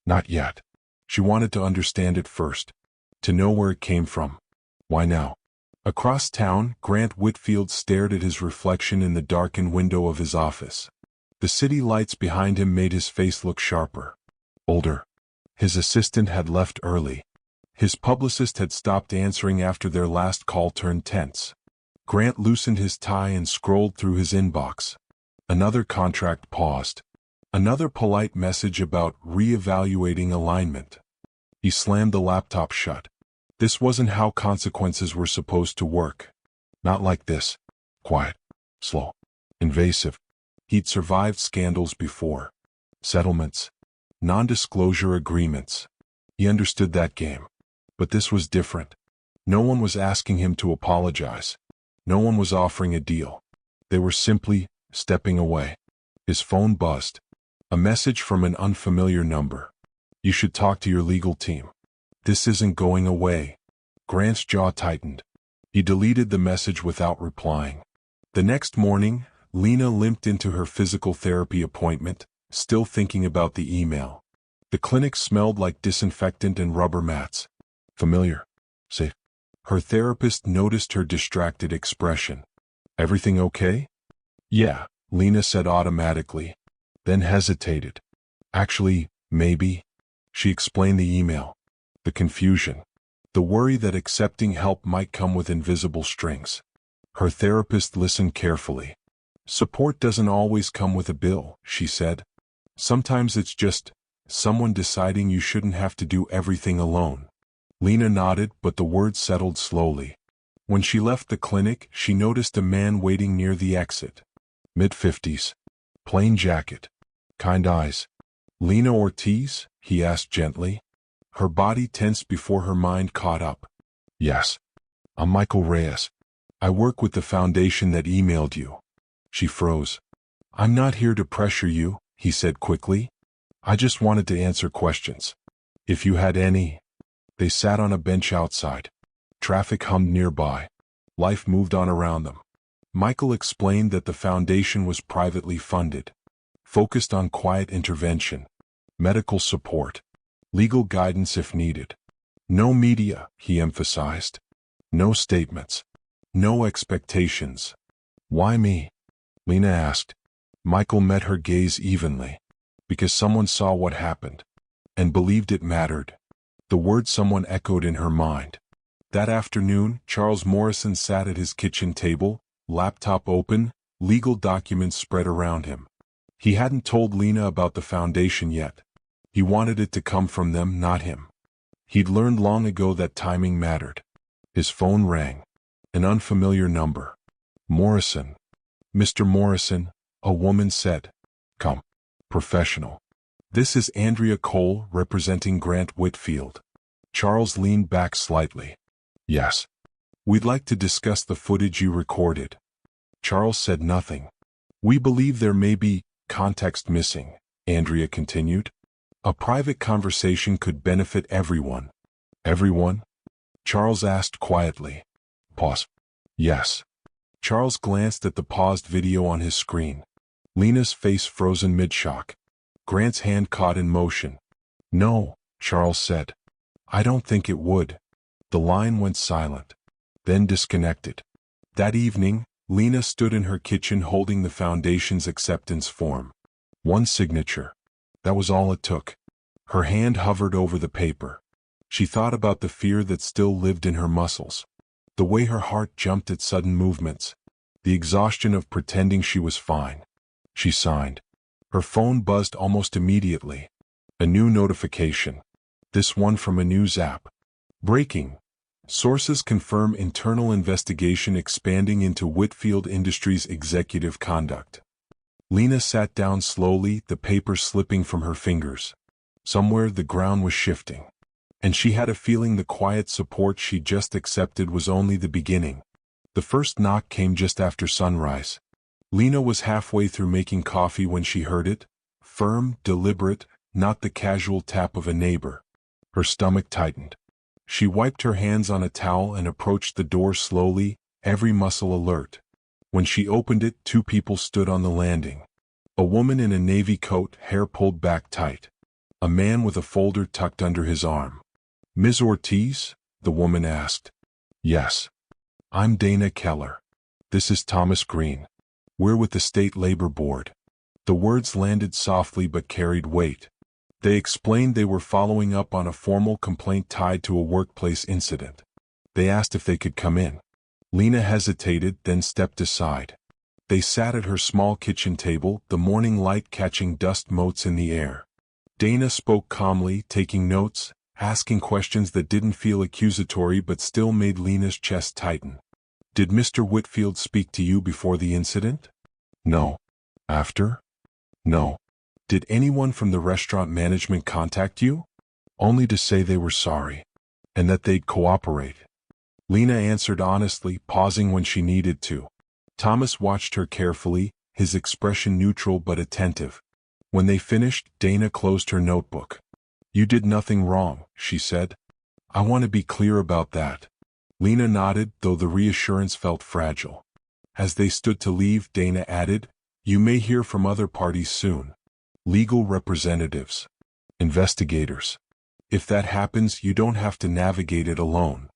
Not yet. She wanted to understand it first. To know where it came from. Why now? Across town, Grant Whitfield stared at his reflection in the darkened window of his office. The city lights behind him made his face look sharper. Older. His assistant had left early. His publicist had stopped answering after their last call turned tense. Grant loosened his tie and scrolled through his inbox. Another contract paused. Another polite message about re-evaluating alignment. He slammed the laptop shut. This wasn't how consequences were supposed to work. Not like this. Quiet. Slow. Invasive. He'd survived scandals before. Settlements. Non-disclosure agreements. He understood that game. But this was different. No one was asking him to apologize. No one was offering a deal. They were simply stepping away. His phone buzzed. A message from an unfamiliar number. You should talk to your legal team. This isn't going away. Grant's jaw tightened. He deleted the message without replying. The next morning, Lena limped into her physical therapy appointment, still thinking about the email. The clinic smelled like disinfectant and rubber mats. Familiar. Safe. Her therapist noticed her distracted expression. Everything okay? Yeah, Lena said automatically, then hesitated. Actually, maybe. She explained the email. The confusion. The worry that accepting help might come with invisible strings. Her therapist listened carefully. Support doesn't always come with a bill, she said. Sometimes it's just someone deciding you shouldn't have to do everything alone. Lena nodded, but the words settled slowly. When she left the clinic, she noticed a man waiting near the exit. Mid-50s. Plain jacket. Kind eyes. Lena Ortiz? He asked gently. Her body tensed before her mind caught up. Yes. I'm Michael Reyes. I work with the foundation that emailed you. She froze. I'm not here to pressure you, he said quickly. I just wanted to answer questions. If you had any. They sat on a bench outside. Traffic hummed nearby. Life moved on around them. Michael explained that the foundation was privately funded, focused on quiet intervention, medical support, legal guidance if needed. No media, he emphasized. No statements. No expectations. Why me? Lena asked. Michael met her gaze evenly. Because someone saw what happened and believed it mattered. The word someone echoed in her mind. That afternoon, Charles Morrison sat at his kitchen table, laptop open, legal documents spread around him. He hadn't told Lena about the foundation yet. He wanted it to come from them, not him. He'd learned long ago that timing mattered. His phone rang. An unfamiliar number. Morrison. Mr. Morrison, a woman said. Come. Professional. This is Andrea Cole representing Grant Whitfield. Charles leaned back slightly. Yes. We'd like to discuss the footage you recorded. Charles said nothing. We believe there may be context missing, Andrea continued. A private conversation could benefit everyone. Everyone? Charles asked quietly. Pause. Yes. Charles glanced at the paused video on his screen. Lena's face frozen mid-shock. Grant's hand caught in motion. No, Charles said. I don't think it would. The line went silent, then disconnected. That evening, Lena stood in her kitchen holding the foundation's acceptance form. One signature. That was all it took. Her hand hovered over the paper. She thought about the fear that still lived in her muscles. The way her heart jumped at sudden movements. The exhaustion of pretending she was fine. She signed. Her phone buzzed almost immediately. A new notification. This one from a news app. Breaking. Sources confirm internal investigation expanding into Whitfield Industries' executive conduct. Lena sat down slowly, the paper slipping from her fingers. Somewhere the ground was shifting. And she had a feeling the quiet support she just accepted was only the beginning. The first knock came just after sunrise. Lena was halfway through making coffee when she heard it. Firm, deliberate, not the casual tap of a neighbor. Her stomach tightened. She wiped her hands on a towel and approached the door slowly, every muscle alert. When she opened it, two people stood on the landing. A woman in a navy coat, hair pulled back tight. A man with a folder tucked under his arm. "Ms. Ortiz?" the woman asked. "Yes. I'm Dana Keller. This is Thomas Green. We're with the State Labor Board." The words landed softly but carried weight. They explained they were following up on a formal complaint tied to a workplace incident. They asked if they could come in. Lena hesitated, then stepped aside. They sat at her small kitchen table, the morning light catching dust motes in the air. Dana spoke calmly, taking notes, asking questions that didn't feel accusatory but still made Lena's chest tighten. "Did Mr. Whitfield speak to you before the incident?" "No." "After?" "No." "Did anyone from the restaurant management contact you?" "Only to say they were sorry. And that they'd cooperate." Lena answered honestly, pausing when she needed to. Thomas watched her carefully, his expression neutral but attentive. When they finished, Dana closed her notebook. "You did nothing wrong," she said. "I want to be clear about that." Lena nodded, though the reassurance felt fragile. As they stood to leave, Dana added, "You may hear from other parties soon. Legal representatives. Investigators. If that happens, you don't have to navigate it alone."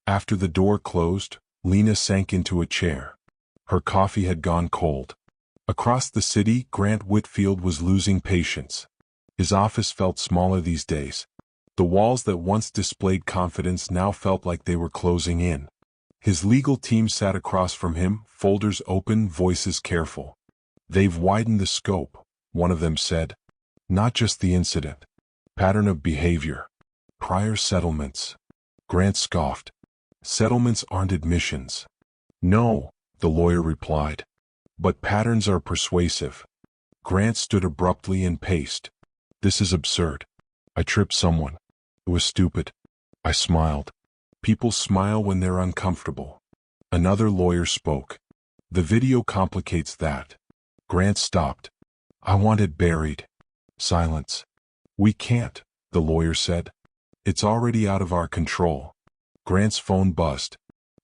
After the door closed, Lena sank into a chair. Her coffee had gone cold. Across the city, Grant Whitfield was losing patience. His office felt smaller these days. The walls that once displayed confidence now felt like they were closing in. His legal team sat across from him, folders open, voices careful. "They've widened the scope," one of them said. "Not just the incident. Pattern of behavior. Prior settlements." Grant scoffed. "Settlements aren't admissions." "No," the lawyer replied. "But patterns are persuasive." Grant stood abruptly and paced. "This is absurd. I tripped someone. It was stupid." I smiled. People smile when they're uncomfortable. Another lawyer spoke. "The video complicates that." Grant stopped. "I want it buried." Silence. "We can't," the lawyer said. "It's already out of our control." Grant's phone buzzed.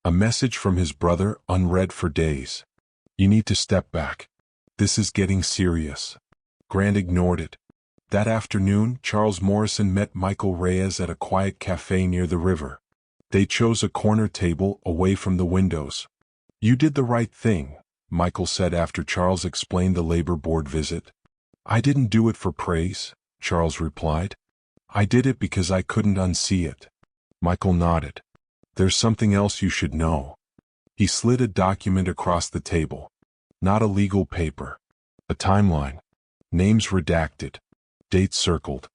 A message from his brother, unread for days. "You need to step back. This is getting serious." Grant ignored it. That afternoon, Charles Morrison met Michael Reyes at a quiet cafe near the river. They chose a corner table, away from the windows. "You did the right thing," Michael said after Charles explained the labor board visit. "I didn't do it for praise," Charles replied. "I did it because I couldn't unsee it." Michael nodded. "There's something else you should know." He slid a document across the table. Not a legal paper. A timeline. Names redacted. Dates circled.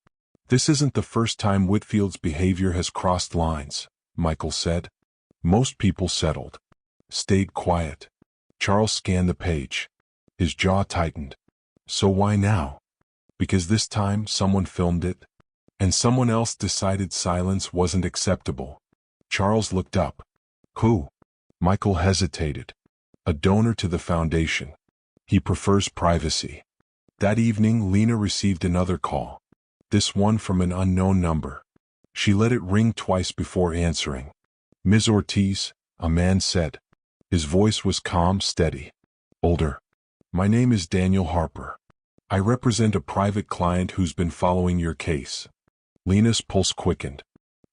"This isn't the first time Whitfield's behavior has crossed lines," Michael said. "Most people settled. Stayed quiet." Charles scanned the page. His jaw tightened. "So why now?" "Because this time someone filmed it, and someone else decided silence wasn't acceptable." Charles looked up. "Who?" Michael hesitated. "A donor to the foundation. He prefers privacy." That evening, Lena received another call. This one from an unknown number. She let it ring twice before answering. "Ms. Ortiz," a man said. His voice was calm, steady. Older. "My name is Daniel Harper. I represent a private client who's been following your case." Lena's pulse quickened.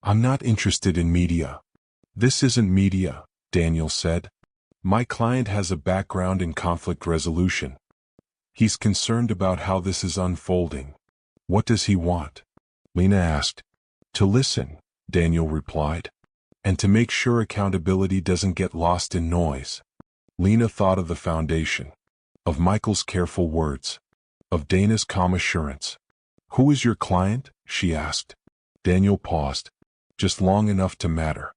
"I'm not interested in media." "This isn't media," Daniel said. "My client has a background in conflict resolution. He's concerned about how this is unfolding." "What does he want?" Lena asked. "To listen," Daniel replied. "And to make sure accountability doesn't get lost in noise." Lena thought of the foundation. Of Michael's careful words. Of Dana's calm assurance. "Who is your client?" she asked. Daniel paused. "Just long enough to matter."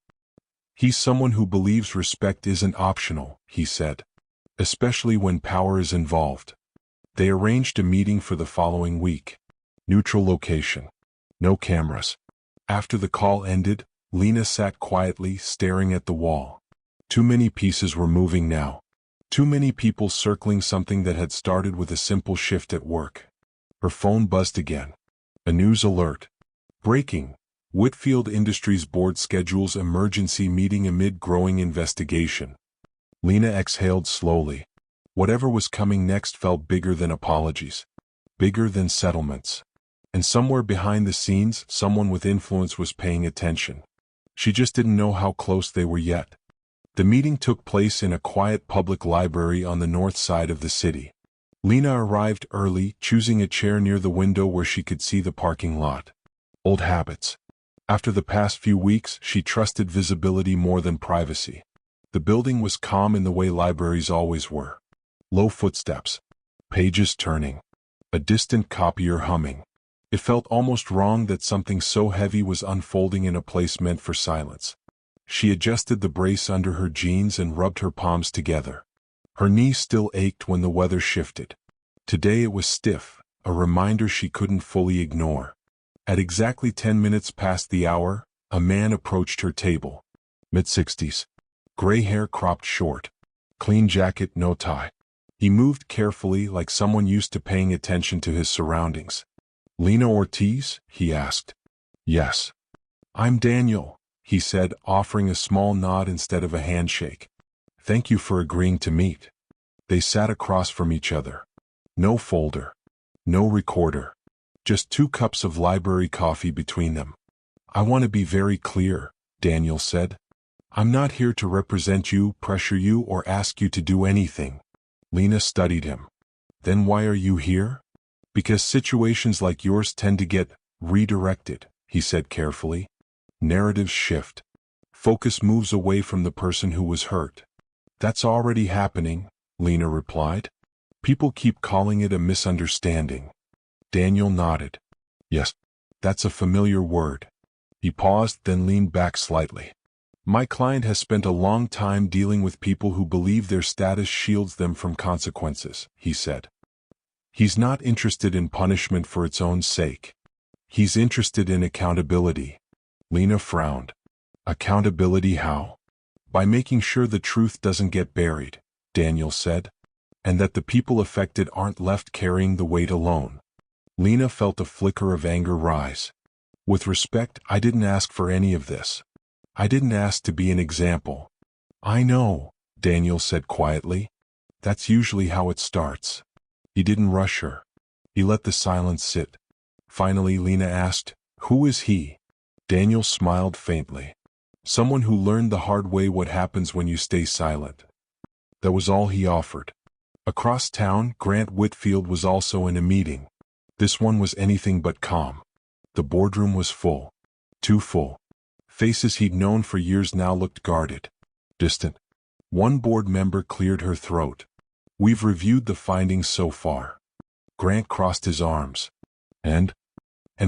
"He's someone who believes respect isn't optional," he said. "Especially when power is involved." They arranged a meeting for the following week. Neutral location. No cameras. After the call ended, Lena sat quietly, staring at the wall. Too many pieces were moving now. Too many people circling something that had started with a simple shift at work. Her phone buzzed again. A news alert. "Breaking. Whitfield Industries Board schedules emergency meeting amid growing investigation." Lena exhaled slowly. Whatever was coming next felt bigger than apologies, bigger than settlements. And somewhere behind the scenes, someone with influence was paying attention. She just didn't know how close they were yet. The meeting took place in a quiet public library on the north side of the city. Lena arrived early, choosing a chair near the window where she could see the parking lot. Old habits. After the past few weeks, she trusted visibility more than privacy. The building was calm in the way libraries always were. Low footsteps. Pages turning. A distant copier humming. It felt almost wrong that something so heavy was unfolding in a place meant for silence. She adjusted the brace under her jeans and rubbed her palms together. Her knees still ached when the weather shifted. Today it was stiff, a reminder she couldn't fully ignore. At exactly 10 minutes past the hour, a man approached her table. Mid-60s. Gray hair cropped short. Clean jacket, no tie. He moved carefully like someone used to paying attention to his surroundings. "Lena Ortiz?" he asked. "Yes." "I'm Daniel," he said, offering a small nod instead of a handshake. "Thank you for agreeing to meet." They sat across from each other. No folder. No recorder. Just 2 cups of library coffee between them. "I want to be very clear," Daniel said. "I'm not here to represent you, pressure you, or ask you to do anything." Lena studied him. "Then why are you here?" "Because situations like yours tend to get redirected," he said carefully. "Narratives shift. Focus moves away from the person who was hurt." "That's already happening," Lena replied. "People keep calling it a misunderstanding." Daniel nodded. "Yes, that's a familiar word." He paused, then leaned back slightly. "My client has spent a long time dealing with people who believe their status shields them from consequences," he said. "He's not interested in punishment for its own sake. He's interested in accountability." Lena frowned. "Accountability how?" "By making sure the truth doesn't get buried," Daniel said, "and that the people affected aren't left carrying the weight alone." Lena felt a flicker of anger rise. "With respect, I didn't ask for any of this. I didn't ask to be an example." "I know," Daniel said quietly. "That's usually how it starts." He didn't rush her. He let the silence sit. Finally, Lena asked, "Who is he?" Daniel smiled faintly. "Someone who learned the hard way what happens when you stay silent." That was all he offered. Across town, Grant Whitfield was also in a meeting. This one was anything but calm. The boardroom was full. Too full. Faces he'd known for years now looked guarded. Distant. One board member cleared her throat. "We've reviewed the findings so far." Grant crossed his arms. And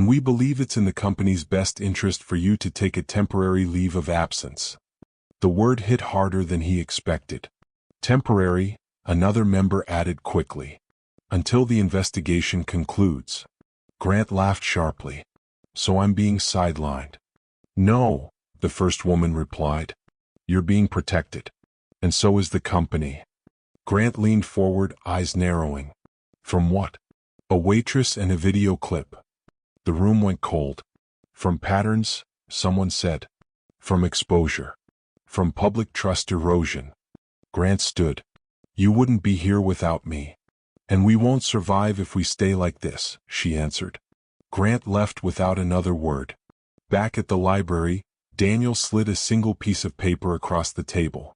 we believe it's in the company's best interest for you to take a temporary leave of absence." The word hit harder than he expected. "Temporary," another member added quickly. "Until the investigation concludes." Grant laughed sharply. "So I'm being sidelined?" "No," the first woman replied. "You're being protected. And so is the company." Grant leaned forward, eyes narrowing. "From what?" "A waitress and a video clip." The room went cold. "From patterns," someone said. "From exposure. From public trust erosion." Grant stood. "You wouldn't be here without me. And we won't survive if we stay like this," she answered. Grant left without another word. Back at the library, Daniel slid a single piece of paper across the table.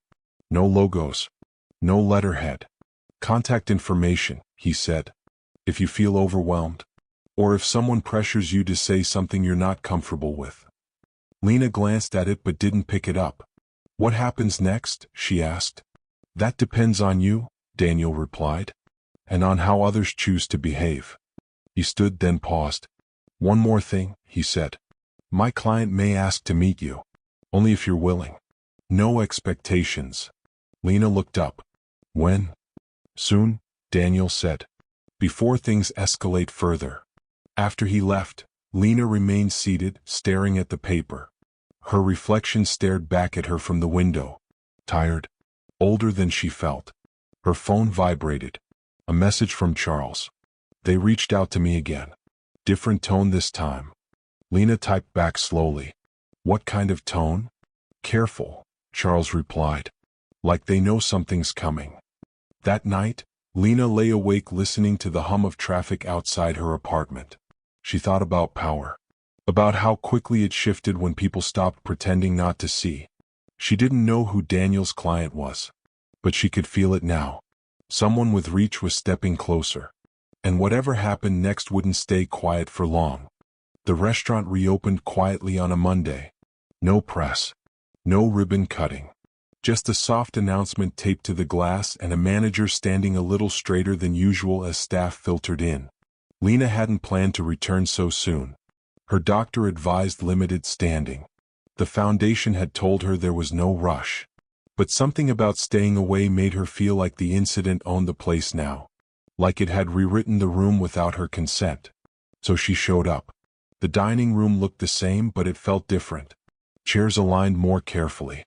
"No logos. No letterhead. Contact information," he said. "If you feel overwhelmed. Or if someone pressures you to say something you're not comfortable with." Lena glanced at it but didn't pick it up. "What happens next?" she asked. "That depends on you," Daniel replied. "And on how others choose to behave." He stood, then paused. "One more thing," he said. "My client may ask to meet you. Only if you're willing. No expectations." Lena looked up. "When?" "Soon," Daniel said. "Before things escalate further." After he left, Lena remained seated, staring at the paper. Her reflection stared back at her from the window. Tired. Older than she felt. Her phone vibrated. A message from Charles. "They reached out to me again." Different tone this time. Lena typed back slowly. "What kind of tone?" "Careful," Charles replied. like they know something's coming. That night, Lena lay awake listening to the hum of traffic outside her apartment. She thought about power, about how quickly it shifted when people stopped pretending not to see. She didn't know who Daniel's client was, but she could feel it now. Someone with reach was stepping closer, and whatever happened next wouldn't stay quiet for long. The restaurant reopened quietly on a Monday. No press, no ribbon cutting. Just a soft announcement taped to the glass and a manager standing a little straighter than usual as staff filtered in. Lena hadn't planned to return so soon. Her doctor advised limited standing. The foundation had told her there was no rush. But something about staying away made her feel like the incident owned the place now, like it had rewritten the room without her consent. So she showed up. The dining room looked the same, but it felt different. Chairs aligned more carefully.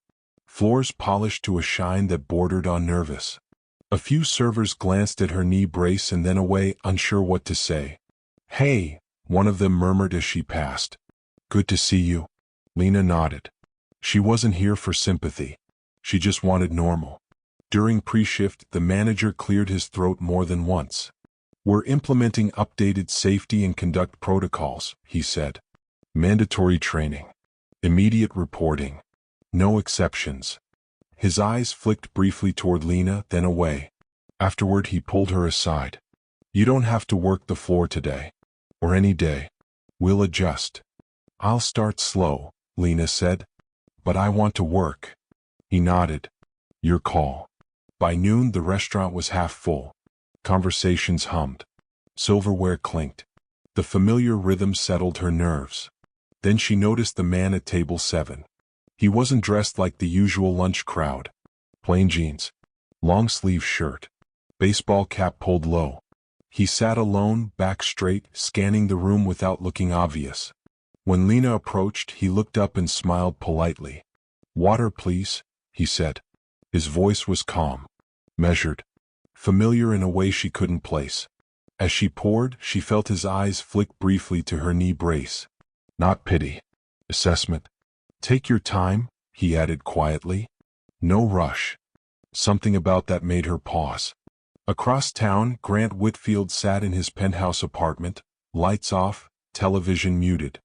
Floors polished to a shine that bordered on nervous. A few servers glanced at her knee brace and then away, unsure what to say. "Hey," one of them murmured as she passed. "Good to see you." Lena nodded. She wasn't here for sympathy. She just wanted normal. During pre-shift, the manager cleared his throat more than once. "We're implementing updated safety and conduct protocols," he said. "Mandatory training. Immediate reporting. No exceptions." His eyes flicked briefly toward Lena, then away. Afterward, he pulled her aside. "You don't have to work the floor today. Or any day. We'll adjust." "I'll start slow," Lena said. "But I want to work." He nodded. "Your call." By noon, the restaurant was half full. Conversations hummed. Silverware clinked. The familiar rhythm settled her nerves. Then she noticed the man at table 7. He wasn't dressed like the usual lunch crowd. Plain jeans, long-sleeve shirt, baseball cap pulled low. He sat alone, back straight, scanning the room without looking obvious. When Lena approached, he looked up and smiled politely. "Water, please," he said. His voice was calm, measured, familiar in a way she couldn't place. As she poured, she felt his eyes flick briefly to her knee brace. Not pity. Assessment. "Take your time," he added quietly. "No rush." Something about that made her pause. Across town, Grant Whitfield sat in his penthouse apartment, lights off, television muted.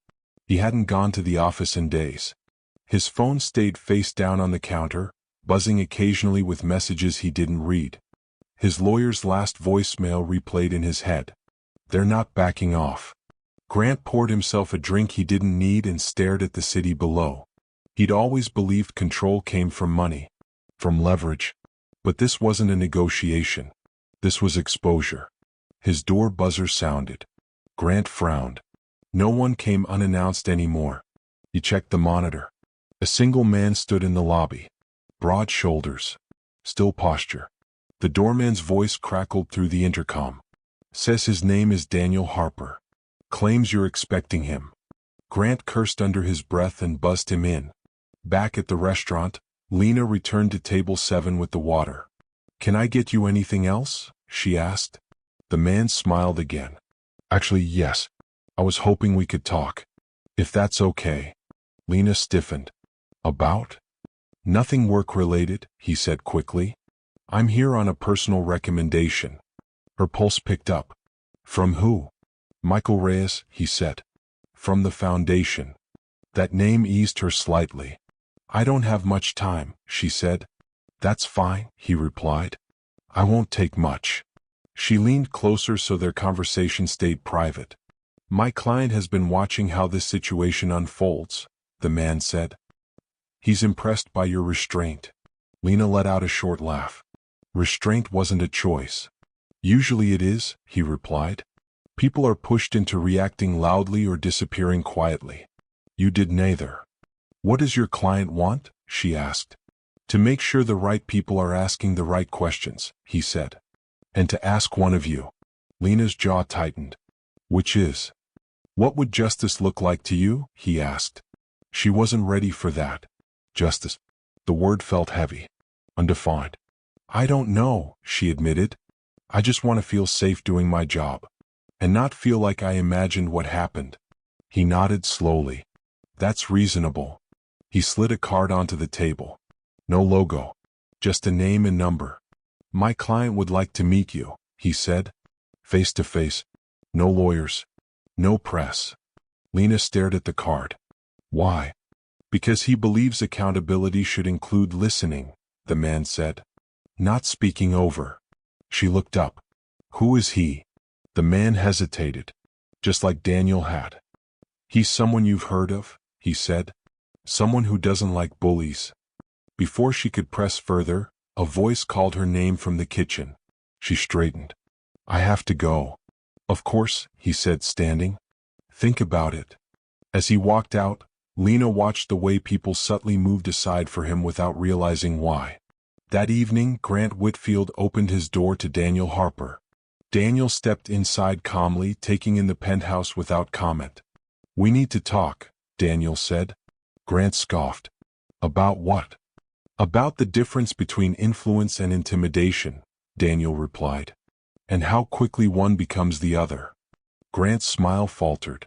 He hadn't gone to the office in days. His phone stayed face down on the counter, buzzing occasionally with messages he didn't read. His lawyer's last voicemail replayed in his head. "They're not backing off." Grant poured himself a drink he didn't need and stared at the city below. He'd always believed control came from money, from leverage. But this wasn't a negotiation. This was exposure. His door buzzer sounded. Grant frowned. No one came unannounced anymore. He checked the monitor. A single man stood in the lobby. Broad shoulders. Still posture. The doorman's voice crackled through the intercom. "Says his name is Daniel Harper. Claims you're expecting him." Grant cursed under his breath and buzzed him in. Back at the restaurant, Lena returned to table 7 with the water. "Can I get you anything else?" she asked. The man smiled again. "Actually, yes. I was hoping we could talk. If that's okay." Lena stiffened. "About?" "Nothing work-related," he said quickly. "I'm here on a personal recommendation." Her pulse picked up. "From who?" "Michael Reyes," he said. "From the foundation." That name eased her slightly. "I don't have much time," she said. "That's fine," he replied. "I won't take much." She leaned closer so their conversation stayed private. "My client has been watching how this situation unfolds," the man said. "He's impressed by your restraint." Lena let out a short laugh. "Restraint wasn't a choice." "Usually it is," he replied. "People are pushed into reacting loudly or disappearing quietly. You did neither." "What does your client want?" she asked. "To make sure the right people are asking the right questions," he said. "And to ask one of you." Lena's jaw tightened. "Which is?" "What would justice look like to you?" he asked. She wasn't ready for that. Justice. The word felt heavy. Undefined. "I don't know," she admitted. "I just want to feel safe doing my job. And not feel like I imagined what happened." He nodded slowly. "That's reasonable." He slid a card onto the table. "No logo. Just a name and number. My client would like to meet you, he said. Face to face. No lawyers. No press. Lena stared at the card. Why? Because he believes accountability should include listening, the man said. Not speaking over. She looked up. Who is he? The man hesitated, just like Daniel had. He's someone you've heard of, he said. Someone who doesn't like bullies. Before she could press further, a voice called her name from the kitchen. She straightened. I have to go. Of course, he said, standing. Think about it. As he walked out, Lena watched the way people subtly moved aside for him without realizing why. That evening, Grant Whitfield opened his door to Daniel Harper. Daniel stepped inside calmly, taking in the penthouse without comment. We need to talk, Daniel said. Grant scoffed. About what? About the difference between influence and intimidation, Daniel replied. And how quickly one becomes the other. Grant's smile faltered.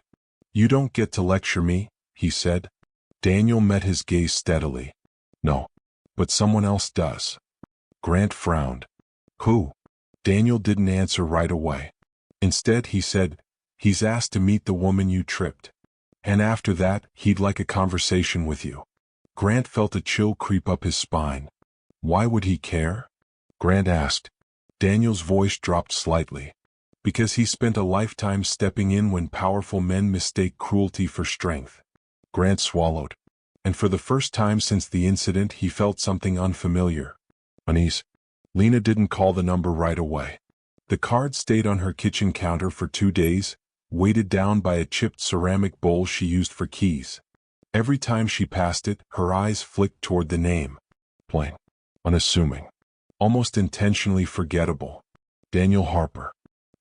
You don't get to lecture me, he said. Daniel met his gaze steadily. No. But someone else does. Grant frowned. Who? Daniel didn't answer right away. Instead, he said, he's asked to meet the woman you tripped. And after that, he'd like a conversation with you. Grant felt a chill creep up his spine. Why would he care? Grant asked. Daniel's voice dropped slightly. Because he spent a lifetime stepping in when powerful men mistake cruelty for strength. Grant swallowed. And for the first time since the incident, he felt something unfamiliar. Unease. Lena didn't call the number right away. The card stayed on her kitchen counter for 2 days, weighted down by a chipped ceramic bowl she used for keys. Every time she passed it, her eyes flicked toward the name. Plain. Unassuming. Almost intentionally forgettable. Daniel Harper.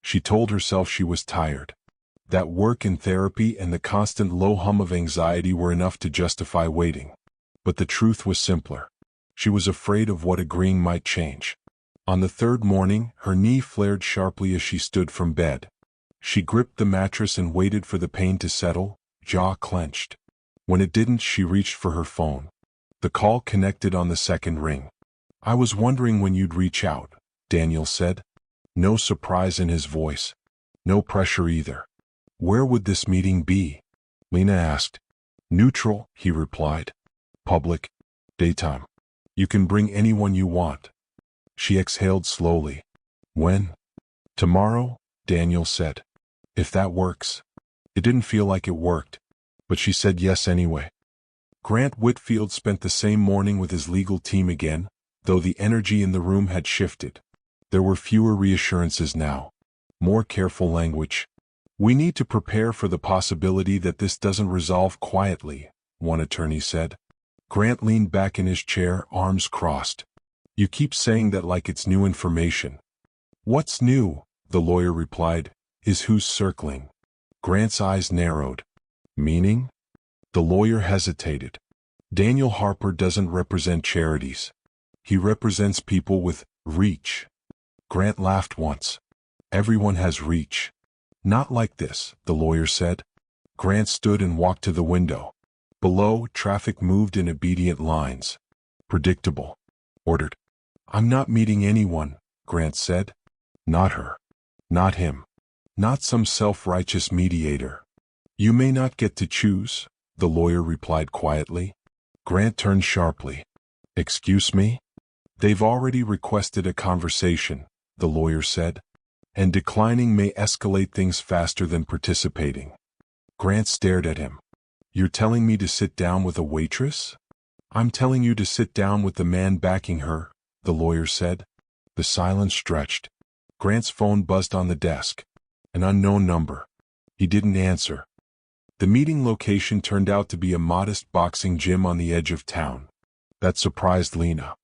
She told herself she was tired. That work and therapy and the constant low hum of anxiety were enough to justify waiting. But the truth was simpler. She was afraid of what agreeing might change. On the third morning, her knee flared sharply as she stood from bed. She gripped the mattress and waited for the pain to settle, jaw clenched. When it didn't, she reached for her phone. The call connected on the second ring. I was wondering when you'd reach out, Daniel said. No surprise in his voice. No pressure either. Where would this meeting be? Lena asked. Neutral, he replied. Public. Daytime. You can bring anyone you want. She exhaled slowly. When? Tomorrow, Daniel said. If that works. It didn't feel like it worked, but she said yes anyway. Grant Whitfield spent the same morning with his legal team again, though the energy in the room had shifted. There were fewer reassurances now. More careful language. We need to prepare for the possibility that this doesn't resolve quietly, one attorney said. Grant leaned back in his chair, arms crossed. You keep saying that like it's new information. What's new, the lawyer replied, is who's circling. Grant's eyes narrowed. Meaning? The lawyer hesitated. Daniel Harper doesn't represent charities. He represents people with reach. Grant laughed once. Everyone has reach. Not like this, the lawyer said. Grant stood and walked to the window. Below, traffic moved in obedient lines. Predictable. Ordered. I'm not meeting anyone, Grant said. Not her. Not him. Not some self-righteous mediator. You may not get to choose, the lawyer replied quietly. Grant turned sharply. Excuse me? They've already requested a conversation, the lawyer said. And declining may escalate things faster than participating. Grant stared at him. You're telling me to sit down with a waitress? I'm telling you to sit down with the man backing her, the lawyer said. The silence stretched. Grant's phone buzzed on the desk. An unknown number. He didn't answer. The meeting location turned out to be a modest boxing gym on the edge of town. That surprised Lena.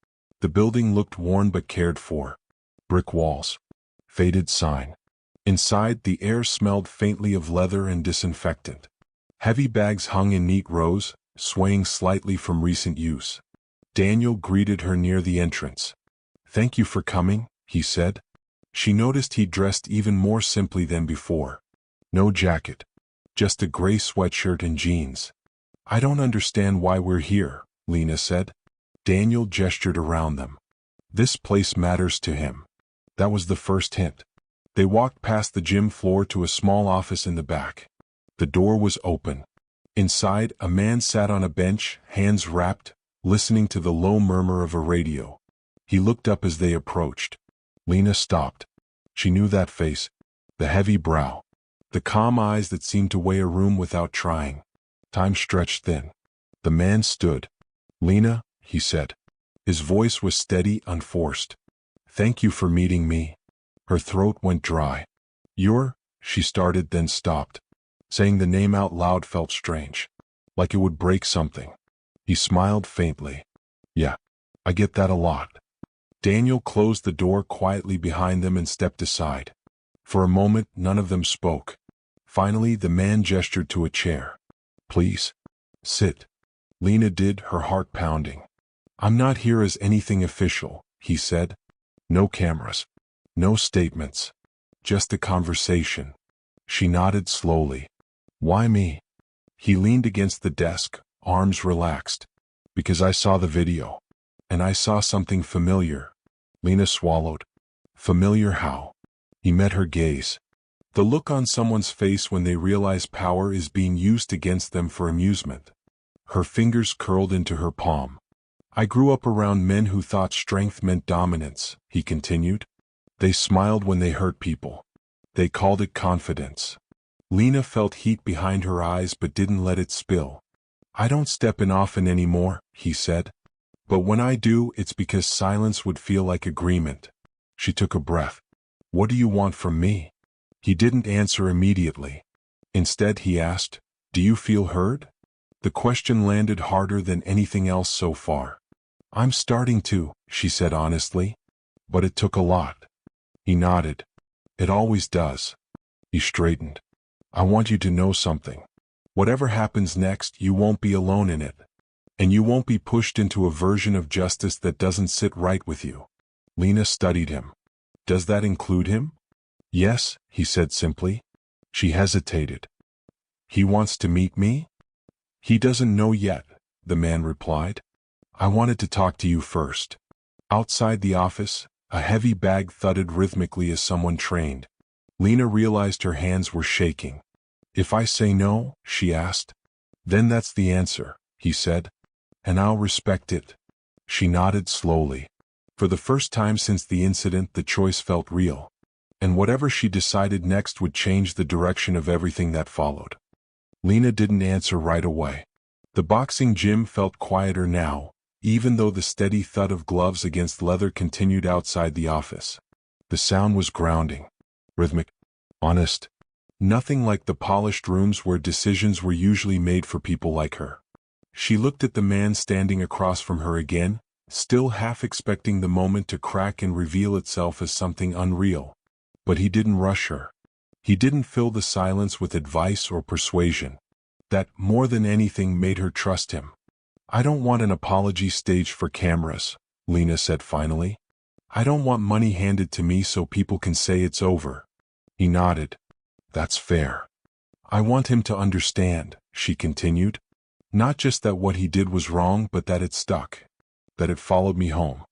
The building looked worn but cared for. Brick walls. Faded sign. Inside, the air smelled faintly of leather and disinfectant. Heavy bags hung in neat rows, swaying slightly from recent use. Daniel greeted her near the entrance. Thank you for coming, he said. She noticed he dressed even more simply than before. No jacket. Just a gray sweatshirt and jeans. I don't understand why we're here, Lena said. Daniel gestured around them. This place matters to him. That was the first hint. They walked past the gym floor to a small office in the back. The door was open. Inside, a man sat on a bench, hands wrapped, listening to the low murmur of a radio. He looked up as they approached. Lena stopped. She knew that face. The heavy brow. The calm eyes that seemed to weigh a room without trying. Time stretched thin. The man stood. "Lena," he said. His voice was steady, unforced. "Thank you for meeting me." Her throat went dry. She started, then stopped. Saying the name out loud felt strange. Like it would break something. He smiled faintly. "Yeah, I get that a lot." Daniel closed the door quietly behind them and stepped aside. For a moment, none of them spoke. Finally, the man gestured to a chair. "Please, sit." Lena did, her heart pounding. "I'm not here as anything official," he said. "No cameras. No statements. Just a conversation." She nodded slowly. "Why me?" He leaned against the desk, arms relaxed. "Because I saw the video. And I saw something familiar." Lena swallowed. "Familiar how?" He met her gaze. The look on someone's face when they realize power is being used against them for amusement. Her fingers curled into her palm. "I grew up around men who thought strength meant dominance," he continued. "They smiled when they hurt people. They called it confidence." Lena felt heat behind her eyes but didn't let it spill. "I don't step in often anymore," he said. "But when I do, it's because silence would feel like agreement." She took a breath. "What do you want from me?" He didn't answer immediately. Instead, he asked, "Do you feel heard?" The question landed harder than anything else so far. "I'm starting to," she said honestly. "But it took a lot." He nodded. "It always does." He straightened. "I want you to know something. Whatever happens next, you won't be alone in it. And you won't be pushed into a version of justice that doesn't sit right with you." Lena studied him. "Does that include him?" "Yes," he said simply. She hesitated. "He wants to meet me?" "He doesn't know yet," the man replied. "I wanted to talk to you first." Outside the office, a heavy bag thudded rhythmically as someone trained. Lena realized her hands were shaking. "If I say no," she asked. "Then that's the answer," he said. "And I'll respect it." She nodded slowly. For the first time since the incident, the choice felt real. And whatever she decided next would change the direction of everything that followed. Lena didn't answer right away. The boxing gym felt quieter now, even though the steady thud of gloves against leather continued outside the office. The sound was grounding, rhythmic, honest. Nothing like the polished rooms where decisions were usually made for people like her. She looked at the man standing across from her again, still half expecting the moment to crack and reveal itself as something unreal. But he didn't rush her. He didn't fill the silence with advice or persuasion. That, more than anything, made her trust him. "I don't want an apology staged for cameras," Lena said finally. "I don't want money handed to me so people can say it's over." He nodded. "That's fair." "I want him to understand," she continued. "Not just that what he did was wrong, but that it stuck. That it followed me home.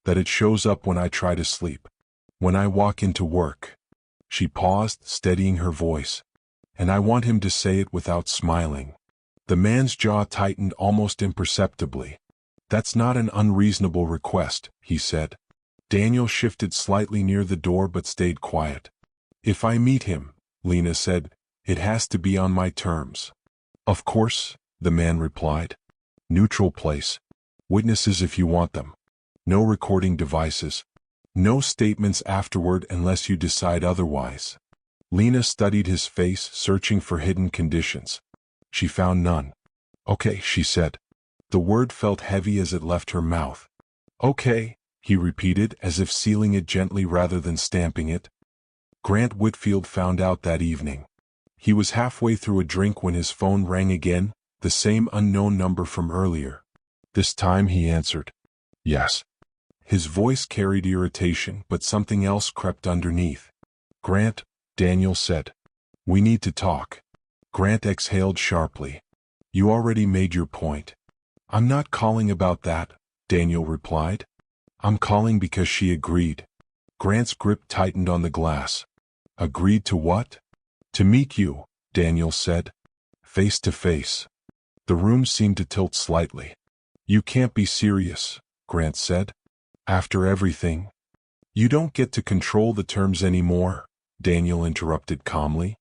That it shows up when I try to sleep. When I walk into work." She paused, steadying her voice. "And I want him to say it without smiling." The man's jaw tightened almost imperceptibly. "That's not an unreasonable request," he said. Daniel shifted slightly near the door but stayed quiet. "If I meet him," Lena said, "it has to be on my terms." "Of course," the man replied. "Neutral place. Witnesses if you want them. No recording devices. No statements afterward unless you decide otherwise." Lena studied his face, searching for hidden conditions. She found none. "Okay," she said. The word felt heavy as it left her mouth. "Okay," he repeated, as if sealing it gently rather than stamping it. Grant Whitfield found out that evening. He was halfway through a drink when his phone rang again, the same unknown number from earlier. This time he answered. "Yes." His voice carried irritation, but something else crept underneath. "Grant," Daniel said. "We need to talk." Grant exhaled sharply. "You already made your point." "I'm not calling about that," Daniel replied. I'm calling because she agreed. Grant's grip tightened on the glass. Agreed to what? To meet you, Daniel said. Face to face. The room seemed to tilt slightly. You can't be serious, Grant said. After everything. You don't get to control the terms anymore, Daniel interrupted calmly.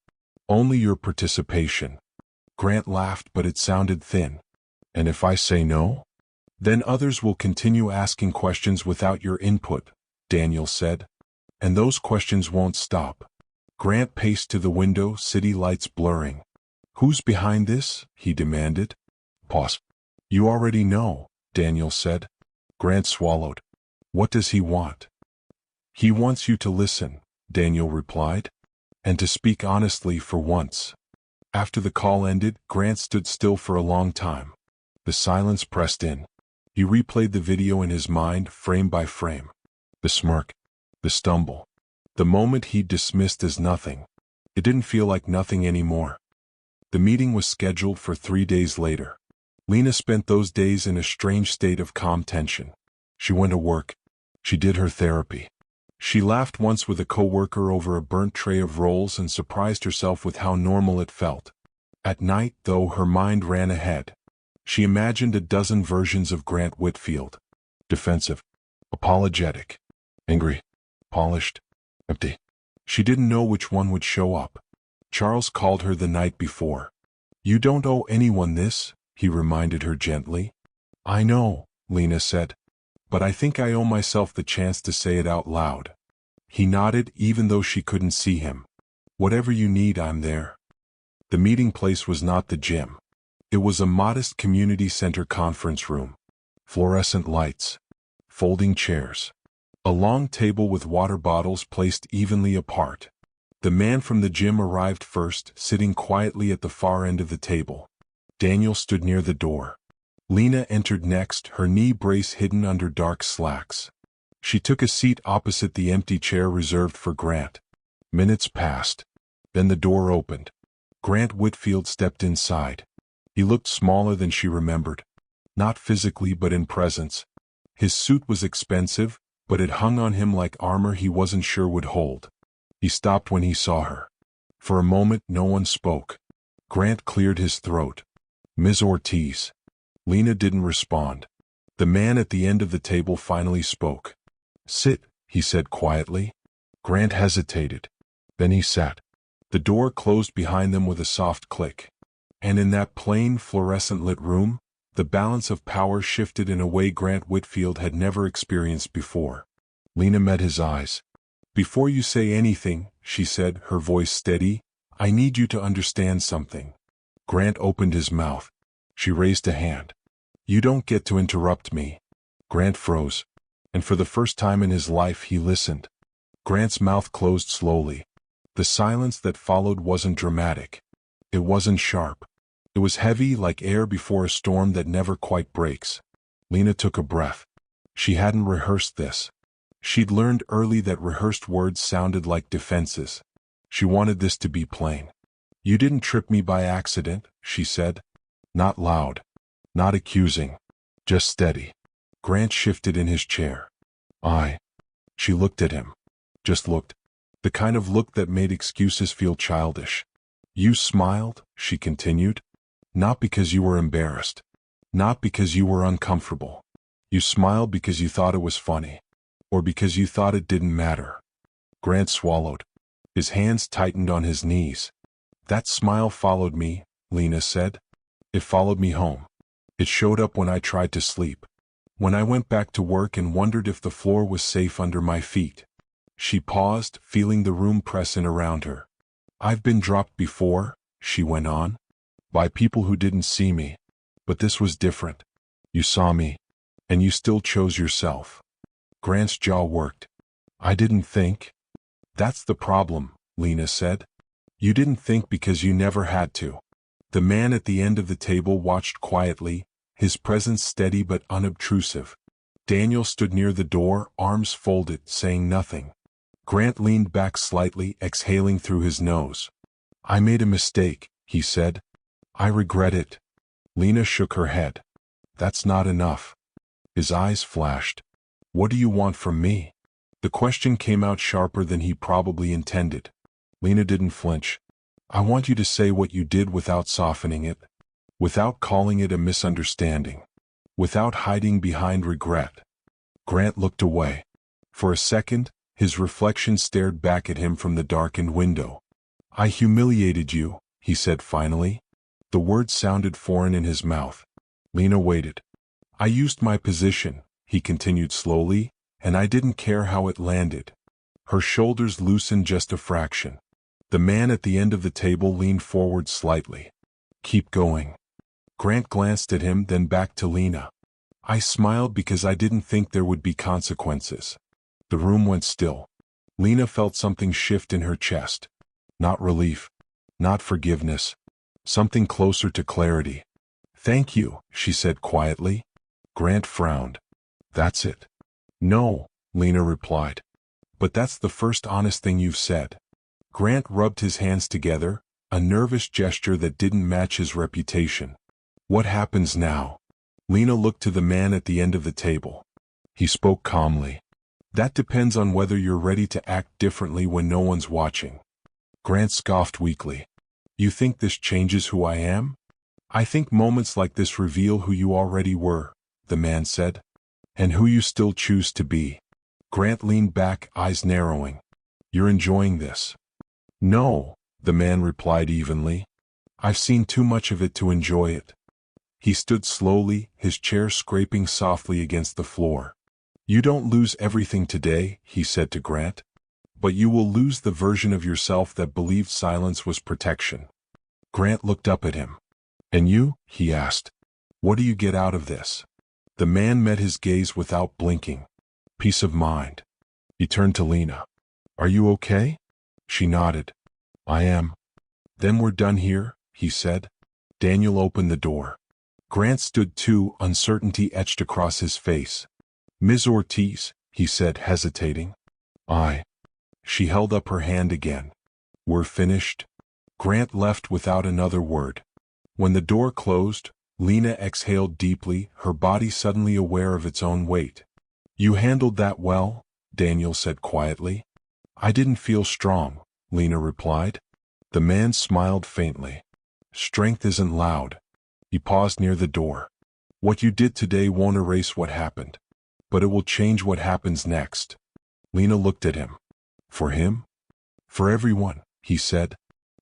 Only your participation. Grant laughed, but it sounded thin. And if I say no? Then others will continue asking questions without your input, Daniel said. And those questions won't stop. Grant paced to the window, city lights blurring. Who's behind this? He demanded. Pause. You already know, Daniel said. Grant swallowed. What does he want? He wants you to listen, Daniel replied. And to speak honestly for once. After the call ended, Grant stood still for a long time. The silence pressed in. He replayed the video in his mind, frame by frame. The smirk. The stumble. The moment he'd dismissed as nothing. It didn't feel like nothing anymore. The meeting was scheduled for 3 days later. Lena spent those days in a strange state of calm tension. She went to work. She did her therapy. She laughed once with a coworker over a burnt tray of rolls and surprised herself with how normal it felt. At night, though, her mind ran ahead. She imagined a dozen versions of Grant Whitfield. Defensive. Apologetic. Angry. Polished. Empty. She didn't know which one would show up. Charles called her the night before. You don't owe anyone this, he reminded her gently. I know, Lena said. But I think I owe myself the chance to say it out loud. He nodded, even though she couldn't see him. Whatever you need, I'm there. The meeting place was not the gym. It was a modest community center conference room. Fluorescent lights. Folding chairs. A long table with water bottles placed evenly apart. The man from the gym arrived first, sitting quietly at the far end of the table. Daniel stood near the door. Lena entered next, her knee brace hidden under dark slacks. She took a seat opposite the empty chair reserved for Grant. Minutes passed. Then the door opened. Grant Whitfield stepped inside. He looked smaller than she remembered. Not physically, but in presence. His suit was expensive, but it hung on him like armor he wasn't sure would hold. He stopped when he saw her. For a moment, no one spoke. Grant cleared his throat. Ms. Ortiz. Lena didn't respond. The man at the end of the table finally spoke. Sit, he said quietly. Grant hesitated. Then he sat. The door closed behind them with a soft click. And in that plain, fluorescent-lit room, the balance of power shifted in a way Grant Whitfield had never experienced before. Lena met his eyes. Before you say anything, she said, her voice steady, I need you to understand something. Grant opened his mouth. She raised a hand. You don't get to interrupt me. Grant froze. And for the first time in his life he listened. Grant's mouth closed slowly. The silence that followed wasn't dramatic. It wasn't sharp. It was heavy, like air before a storm that never quite breaks. Lena took a breath. She hadn't rehearsed this. She'd learned early that rehearsed words sounded like defenses. She wanted this to be plain. You didn't trip me by accident, she said. Not loud. Not accusing. Just steady. Grant shifted in his chair. She looked at him. Just looked. The kind of look that made excuses feel childish. You smiled, she continued. Not because you were embarrassed. Not because you were uncomfortable. You smiled because you thought it was funny. Or because you thought it didn't matter. Grant swallowed. His hands tightened on his knees. That smile followed me, Lena said. It followed me home. It showed up when I tried to sleep. When I went back to work and wondered if the floor was safe under my feet. She paused, feeling the room press in around her. I've been dropped before, she went on. By people who didn't see me. But this was different. You saw me. And you still chose yourself. Grant's jaw worked. I didn't think. That's the problem, Lena said. You didn't think because you never had to. The man at the end of the table watched quietly, his presence steady but unobtrusive. Daniel stood near the door, arms folded, saying nothing. Grant leaned back slightly, exhaling through his nose. I made a mistake, he said. I regret it. Lena shook her head. That's not enough. His eyes flashed. What do you want from me? The question came out sharper than he probably intended. Lena didn't flinch. I want you to say what you did without softening it, without calling it a misunderstanding, without hiding behind regret. Grant looked away. For a second, his reflection stared back at him from the darkened window. I humiliated you, he said finally. The words sounded foreign in his mouth. Lena waited. I used my position, he continued slowly, and I didn't care how it landed. Her shoulders loosened just a fraction. The man at the end of the table leaned forward slightly. Keep going. Grant glanced at him, then back to Lena. I smiled because I didn't think there would be consequences. The room went still. Lena felt something shift in her chest. Not relief. Not forgiveness. Something closer to clarity. Thank you, she said quietly. Grant frowned. That's it. No, Lena replied. But that's the first honest thing you've said. Grant rubbed his hands together, a nervous gesture that didn't match his reputation. What happens now? Lena looked to the man at the end of the table. He spoke calmly. That depends on whether you're ready to act differently when no one's watching. Grant scoffed weakly. You think this changes who I am? I think moments like this reveal who you already were, the man said. And who you still choose to be. Grant leaned back, eyes narrowing. You're enjoying this? No, the man replied evenly. I've seen too much of it to enjoy it. He stood slowly, his chair scraping softly against the floor. You don't lose everything today, he said to Grant. But you will lose the version of yourself that believed silence was protection. Grant looked up at him. And you? He asked. What do you get out of this? The man met his gaze without blinking. Peace of mind. He turned to Lena. Are you okay? She nodded. I am. Then we're done here, he said. Daniel opened the door. Grant stood too, uncertainty etched across his face. Ms. Ortiz, he said, hesitating. I. She held up her hand again. We're finished? Grant left without another word. When the door closed, Lena exhaled deeply, her body suddenly aware of its own weight. You handled that well, Daniel said quietly. I didn't feel strong, Lena replied. The man smiled faintly. Strength isn't loud. He paused near the door. What you did today won't erase what happened. But it will change what happens next. Lena looked at him. For him? For everyone, he said.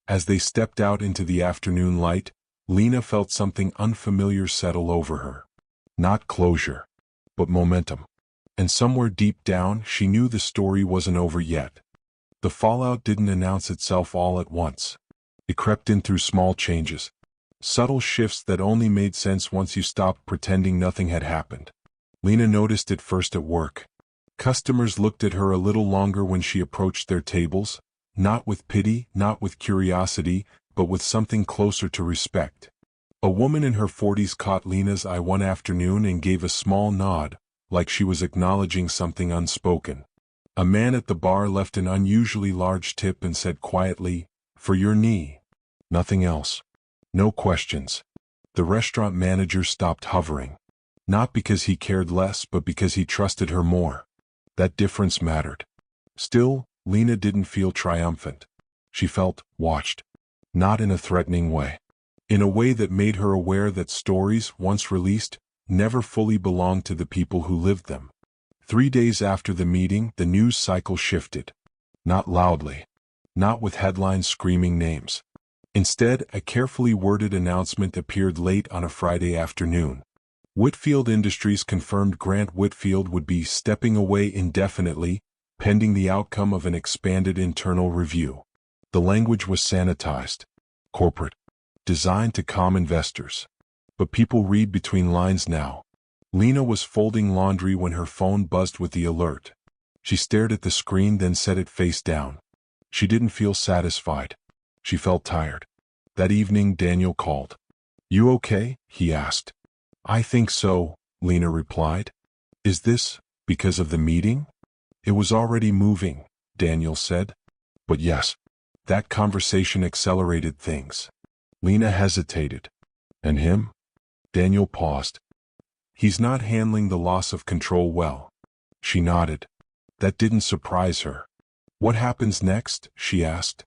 As they stepped out into the afternoon light, Lena felt something unfamiliar settle over her. Not closure, but momentum. And somewhere deep down, she knew the story wasn't over yet. The fallout didn't announce itself all at once. It crept in through small changes, subtle shifts that only made sense once you stopped pretending nothing had happened. Lena noticed it first at work. Customers looked at her a little longer when she approached their tables, not with pity, not with curiosity, but with something closer to respect. A woman in her 40s caught Lena's eye one afternoon and gave a small nod, like she was acknowledging something unspoken. A man at the bar left an unusually large tip and said quietly, "For your knee." Nothing else. No questions. The restaurant manager stopped hovering. Not because he cared less, but because he trusted her more. That difference mattered. Still, Lena didn't feel triumphant. She felt watched. Not in a threatening way. In a way that made her aware that stories, once released, never fully belonged to the people who lived them. 3 days after the meeting, the news cycle shifted. Not loudly. Not with headlines screaming names. Instead, a carefully worded announcement appeared late on a Friday afternoon. Whitfield Industries confirmed Grant Whitfield would be stepping away indefinitely, pending the outcome of an expanded internal review. The language was sanitized, corporate, designed to calm investors. But people read between lines now. Lena was folding laundry when her phone buzzed with the alert. She stared at the screen, then set it face down. She didn't feel satisfied. She felt tired. That evening, Daniel called. "You okay?" he asked. "I think so," Lena replied. "Is this because of the meeting?" "It was already moving," Daniel said. "But yes." That conversation accelerated things. Lena hesitated. "And him?" Daniel paused. "He's not handling the loss of control well." She nodded. That didn't surprise her. What happens next? She asked.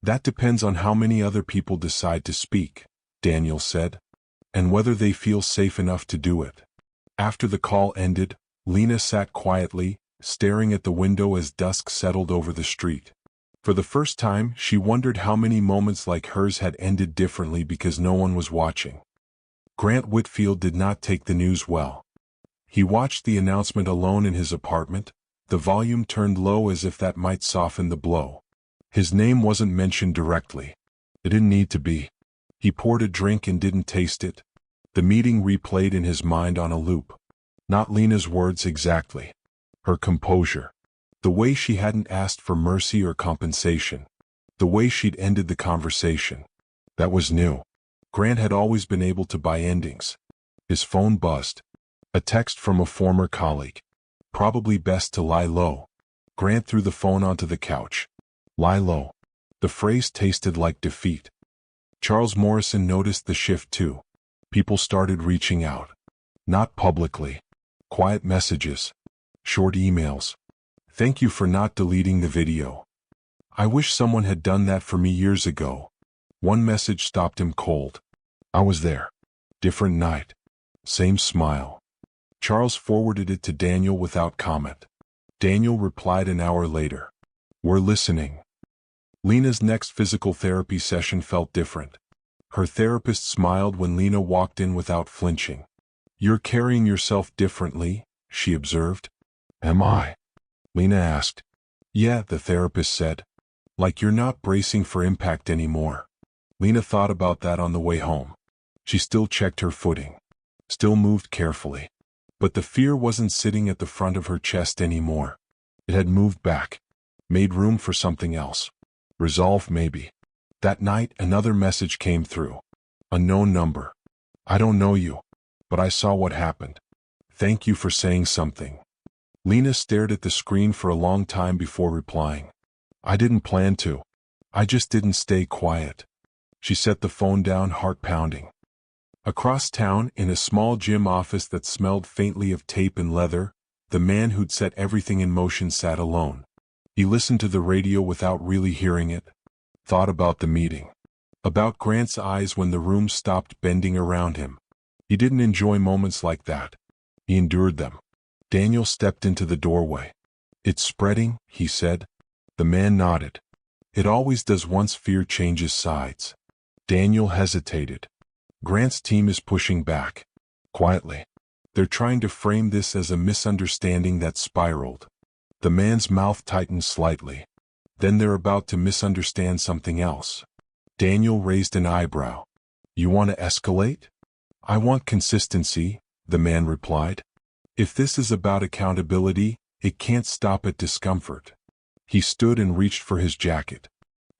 That depends on how many other people decide to speak, Daniel said, and whether they feel safe enough to do it. After the call ended, Lena sat quietly, staring at the window as dusk settled over the street. For the first time, she wondered how many moments like hers had ended differently because no one was watching. Grant Whitfield did not take the news well. He watched the announcement alone in his apartment, the volume turned low as if that might soften the blow. His name wasn't mentioned directly. It didn't need to be. He poured a drink and didn't taste it. The meeting replayed in his mind on a loop. Not Lena's words exactly. Her composure. The way she hadn't asked for mercy or compensation. The way she'd ended the conversation. That was new. Grant had always been able to buy endings. His phone buzzed. A text from a former colleague. Probably best to lie low. Grant threw the phone onto the couch. Lie low. The phrase tasted like defeat. Charles Morrison noticed the shift too. People started reaching out. Not publicly. Quiet messages. Short emails. Thank you for not deleting the video. I wish someone had done that for me years ago. One message stopped him cold. I was there. Different night. Same smile. Charles forwarded it to Daniel without comment. Daniel replied an hour later. We're listening. Lena's next physical therapy session felt different. Her therapist smiled when Lena walked in without flinching. You're carrying yourself differently, she observed. Am I? Lena asked. Yeah, the therapist said. Like you're not bracing for impact anymore. Lena thought about that on the way home. She still checked her footing. Still moved carefully. But the fear wasn't sitting at the front of her chest anymore. It had moved back. Made room for something else. Resolve maybe. That night another message came through. Unknown number. I don't know you. But I saw what happened. Thank you for saying something. Lena stared at the screen for a long time before replying. I didn't plan to. I just didn't stay quiet. She set the phone down, heart pounding. Across town, in a small gym office that smelled faintly of tape and leather, the man who'd set everything in motion sat alone. He listened to the radio without really hearing it. Thought about the meeting. About Grant's eyes when the room stopped bending around him. He didn't enjoy moments like that. He endured them. Daniel stepped into the doorway. It's spreading, he said. The man nodded. It always does once fear changes sides. Daniel hesitated. Grant's team is pushing back. Quietly. They're trying to frame this as a misunderstanding that spiraled. The man's mouth tightened slightly. Then they're about to misunderstand something else. Daniel raised an eyebrow. You want to escalate? I want consistency, the man replied. If this is about accountability, it can't stop at discomfort. He stood and reached for his jacket.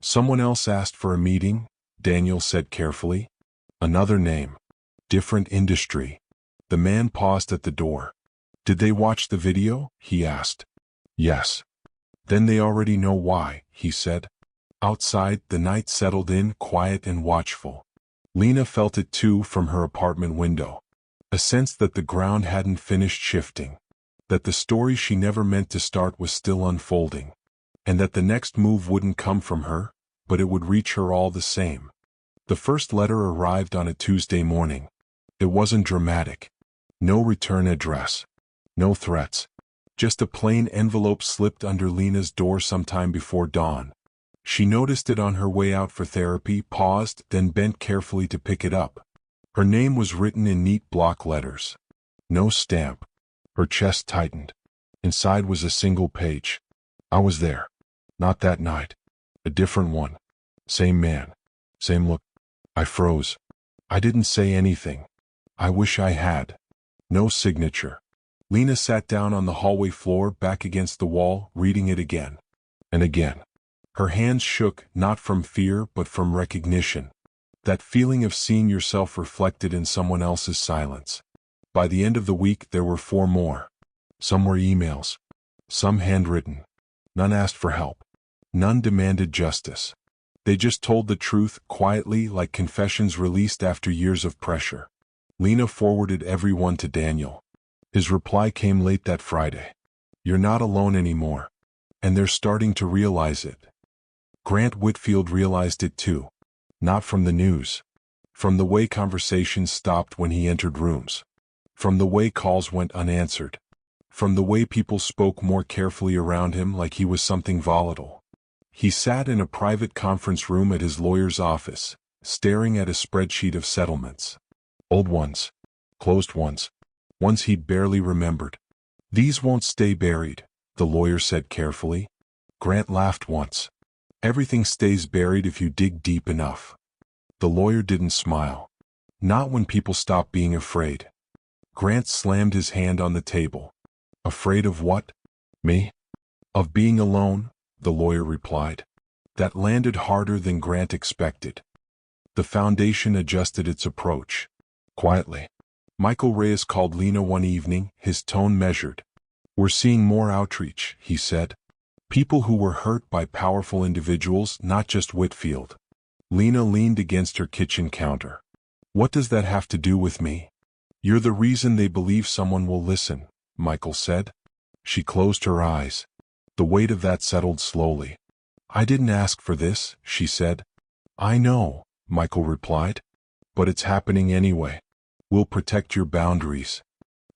Someone else asked for a meeting, Daniel said carefully. Another name. Different industry. The man paused at the door. Did they watch the video? He asked. Yes. Then they already know why, he said. Outside, the night settled in, quiet and watchful. Lena felt it too from her apartment window. A sense that the ground hadn't finished shifting. That the story she never meant to start was still unfolding. And that the next move wouldn't come from her, but it would reach her all the same. The first letter arrived on a Tuesday morning. It wasn't dramatic. No return address. No threats. Just a plain envelope slipped under Lena's door sometime before dawn. She noticed it on her way out for therapy, paused, then bent carefully to pick it up. Her name was written in neat block letters. No stamp. Her chest tightened. Inside was a single page. I was there. Not that night. A different one. Same man. Same look. I froze. I didn't say anything. I wish I had. No signature. Lena sat down on the hallway floor back against the wall, reading it again. And again. Her hands shook, not from fear but from recognition. That feeling of seeing yourself reflected in someone else's silence. By the end of the week there were 4 more. Some were emails. Some handwritten. None asked for help. None demanded justice. They just told the truth, quietly, like confessions released after years of pressure. Lena forwarded every one to Daniel. His reply came late that Friday. You're not alone anymore. And they're starting to realize it. Grant Whitfield realized it too. Not from the news. From the way conversations stopped when he entered rooms. From the way calls went unanswered. From the way people spoke more carefully around him like he was something volatile. He sat in a private conference room at his lawyer's office, staring at a spreadsheet of settlements. Old ones. Closed ones. Ones he'd barely remembered. These won't stay buried, the lawyer said carefully. Grant laughed once. Everything stays buried if you dig deep enough. The lawyer didn't smile. Not when people stop being afraid. Grant slammed his hand on the table. Afraid of what? Me? Of being alone, the lawyer replied. That landed harder than Grant expected. The foundation adjusted its approach. Quietly. Michael Reyes called Lena one evening, his tone measured. We're seeing more outreach, he said. People who were hurt by powerful individuals, not just Whitfield. Lena leaned against her kitchen counter. What does that have to do with me? You're the reason they believe someone will listen, Michael said. She closed her eyes. The weight of that settled slowly. I didn't ask for this, she said. I know, Michael replied. But it's happening anyway. We'll protect your boundaries.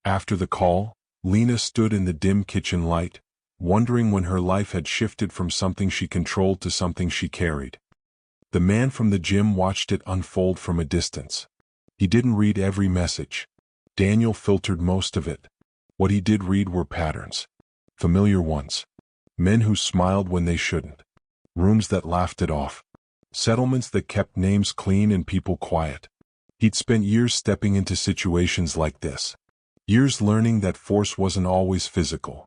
After the call, Lena stood in the dim kitchen light, wondering when her life had shifted from something she controlled to something she carried. The man from the gym watched it unfold from a distance. He didn't read every message. Daniel filtered most of it. What he did read were patterns. Familiar ones. Men who smiled when they shouldn't. Rooms that laughed it off. Settlements that kept names clean and people quiet. He'd spent years stepping into situations like this. Years learning that force wasn't always physical.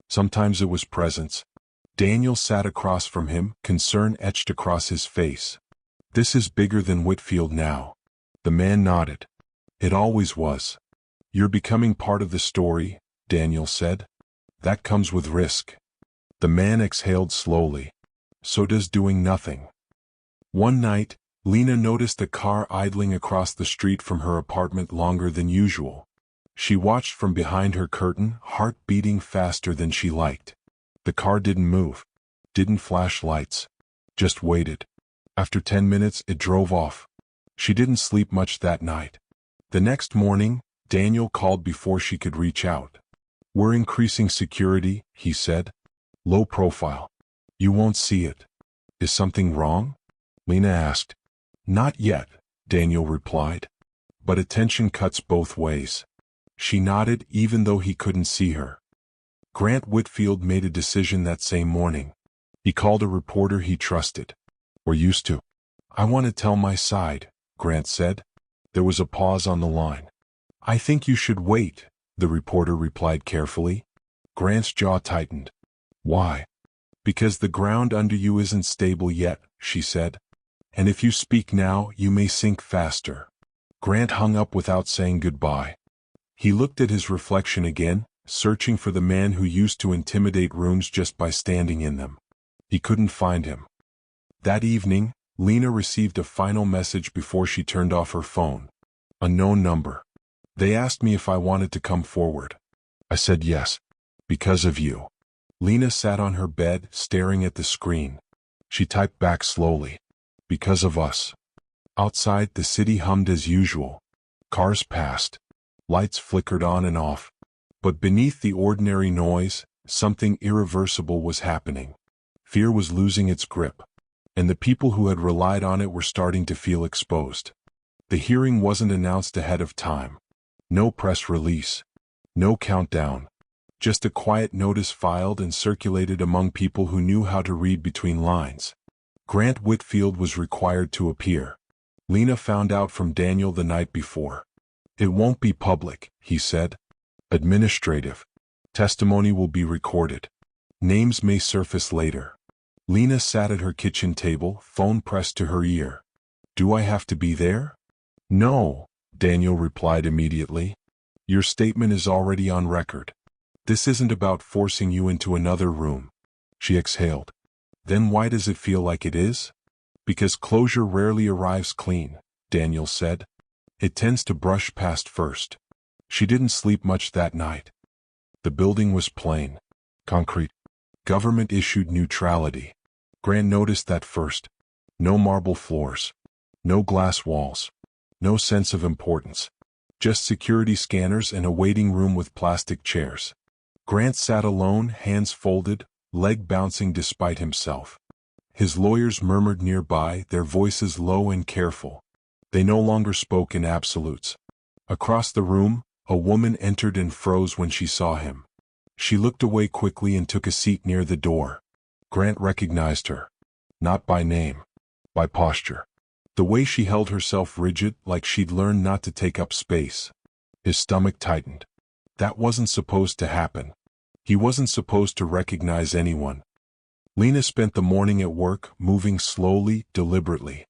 Sometimes it was presence. Daniel sat across from him, concern etched across his face. This is bigger than Whitfield now. The man nodded. It always was. You're becoming part of the story, Daniel said. That comes with risk. The man exhaled slowly. So does doing nothing. One night, Lena noticed a car idling across the street from her apartment longer than usual. She watched from behind her curtain, heart beating faster than she liked. The car didn't move. Didn't flash lights. Just waited. After 10 minutes, it drove off. She didn't sleep much that night. The next morning, Daniel called before she could reach out. We're increasing security, he said. Low profile. You won't see it. Is something wrong? Lena asked. Not yet, Daniel replied. But attention cuts both ways. She nodded even though he couldn't see her. Grant Whitfield made a decision that same morning. He called a reporter he trusted. Or used to. I want to tell my side, Grant said. There was a pause on the line. I think you should wait, the reporter replied carefully. Grant's jaw tightened. Why? Because the ground under you isn't stable yet, she said. And if you speak now, you may sink faster. Grant hung up without saying goodbye. He looked at his reflection again, searching for the man who used to intimidate rooms just by standing in them. He couldn't find him. That evening, Lena received a final message before she turned off her phone. Unknown number. They asked me if I wanted to come forward. I said yes. Because of you. Lena sat on her bed, staring at the screen. She typed back slowly. Because of us. Outside, the city hummed as usual. Cars passed. Lights flickered on and off. But beneath the ordinary noise, something irreversible was happening. Fear was losing its grip. And the people who had relied on it were starting to feel exposed. The hearing wasn't announced ahead of time. No press release. No countdown. Just a quiet notice filed and circulated among people who knew how to read between lines. Grant Whitfield was required to appear. Lena found out from Daniel the night before. It won't be public, he said. Administrative. Testimony will be recorded. Names may surface later. Lena sat at her kitchen table, phone pressed to her ear. Do I have to be there? No, Daniel replied immediately. Your statement is already on record. This isn't about forcing you into another room. She exhaled. Then why does it feel like it is? Because closure rarely arrives clean, Daniel said. It tends to brush past first. She didn't sleep much that night. The building was plain. Concrete. Government-issued neutrality. Grant noticed that first. No marble floors. No glass walls. No sense of importance. Just security scanners and a waiting room with plastic chairs. Grant sat alone, hands folded, leg bouncing despite himself. His lawyers murmured nearby, their voices low and careful. They no longer spoke in absolutes. Across the room, a woman entered and froze when she saw him. She looked away quickly and took a seat near the door. Grant recognized her. Not by name. By posture. The way she held herself rigid, like she'd learned not to take up space. His stomach tightened. That wasn't supposed to happen. He wasn't supposed to recognize anyone. Lena spent the morning at work, moving slowly, deliberately.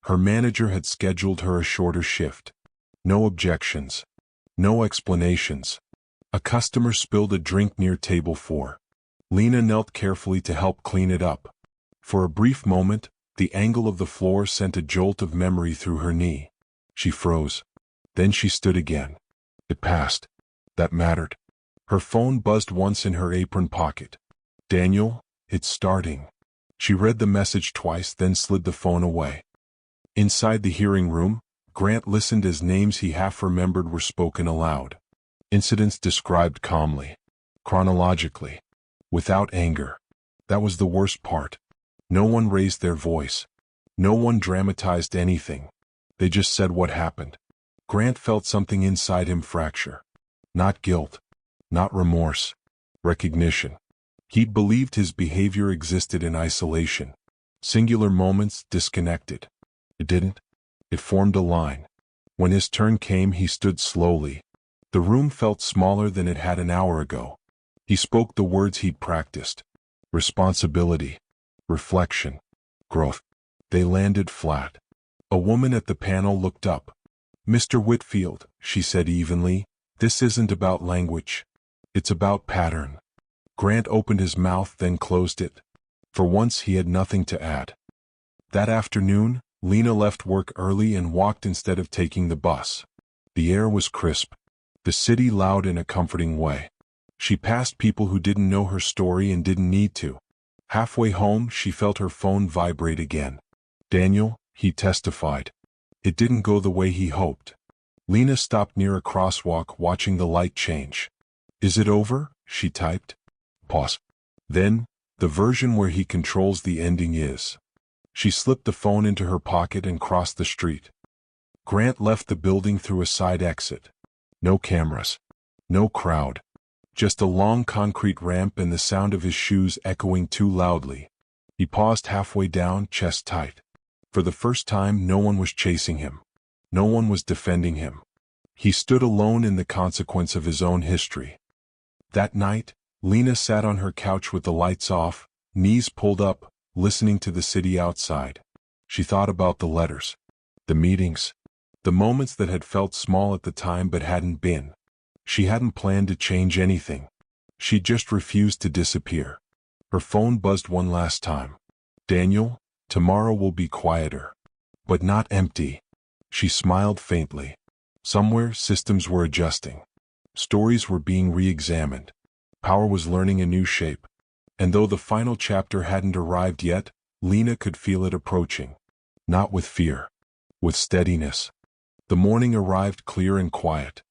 Her manager had scheduled her a shorter shift. No objections. No explanations. A customer spilled a drink near table 4. Lena knelt carefully to help clean it up. For a brief moment, the angle of the floor sent a jolt of memory through her knee. She froze. Then she stood again. It passed. That mattered. Her phone buzzed once in her apron pocket. Daniel, it's starting. She read the message twice, then slid the phone away. Inside the hearing room, Grant listened as names he half remembered were spoken aloud. Incidents described calmly. Chronologically. Without anger. That was the worst part. No one raised their voice. No one dramatized anything. They just said what happened. Grant felt something inside him fracture. Not guilt. Not remorse. Recognition. He'd believed his behavior existed in isolation. Singular moments, disconnected. It didn't. It formed a line. When his turn came, he stood slowly. The room felt smaller than it had an hour ago. He spoke the words he'd practiced. Responsibility. Reflection. Growth. They landed flat. A woman at the panel looked up. Mr. Whitfield, she said evenly, this isn't about language. It's about pattern. Grant opened his mouth, then closed it. For once he had nothing to add. That afternoon, Lena left work early and walked instead of taking the bus. The air was crisp. The city loud in a comforting way. She passed people who didn't know her story and didn't need to. Halfway home, she felt her phone vibrate again. Daniel, he testified. It didn't go the way he hoped. Lena stopped near a crosswalk, watching the light change. Is it over? She typed. Pause. Then, the version where he controls the ending is. She slipped the phone into her pocket and crossed the street. Grant left the building through a side exit. No cameras. No crowd. Just a long concrete ramp and the sound of his shoes echoing too loudly. He paused halfway down, chest tight. For the first time, no one was chasing him. No one was defending him. He stood alone in the consequence of his own history. That night, Lena sat on her couch with the lights off, knees pulled up, listening to the city outside. She thought about the letters. The meetings. The moments that had felt small at the time but hadn't been. She hadn't planned to change anything. She just refused to disappear. Her phone buzzed one last time. Daniel, tomorrow will be quieter. But not empty. She smiled faintly. Somewhere, systems were adjusting. Stories were being re-examined. Power was learning a new shape. And though the final chapter hadn't arrived yet, Lena could feel it approaching. Not with fear. With steadiness. The morning arrived clear and quiet.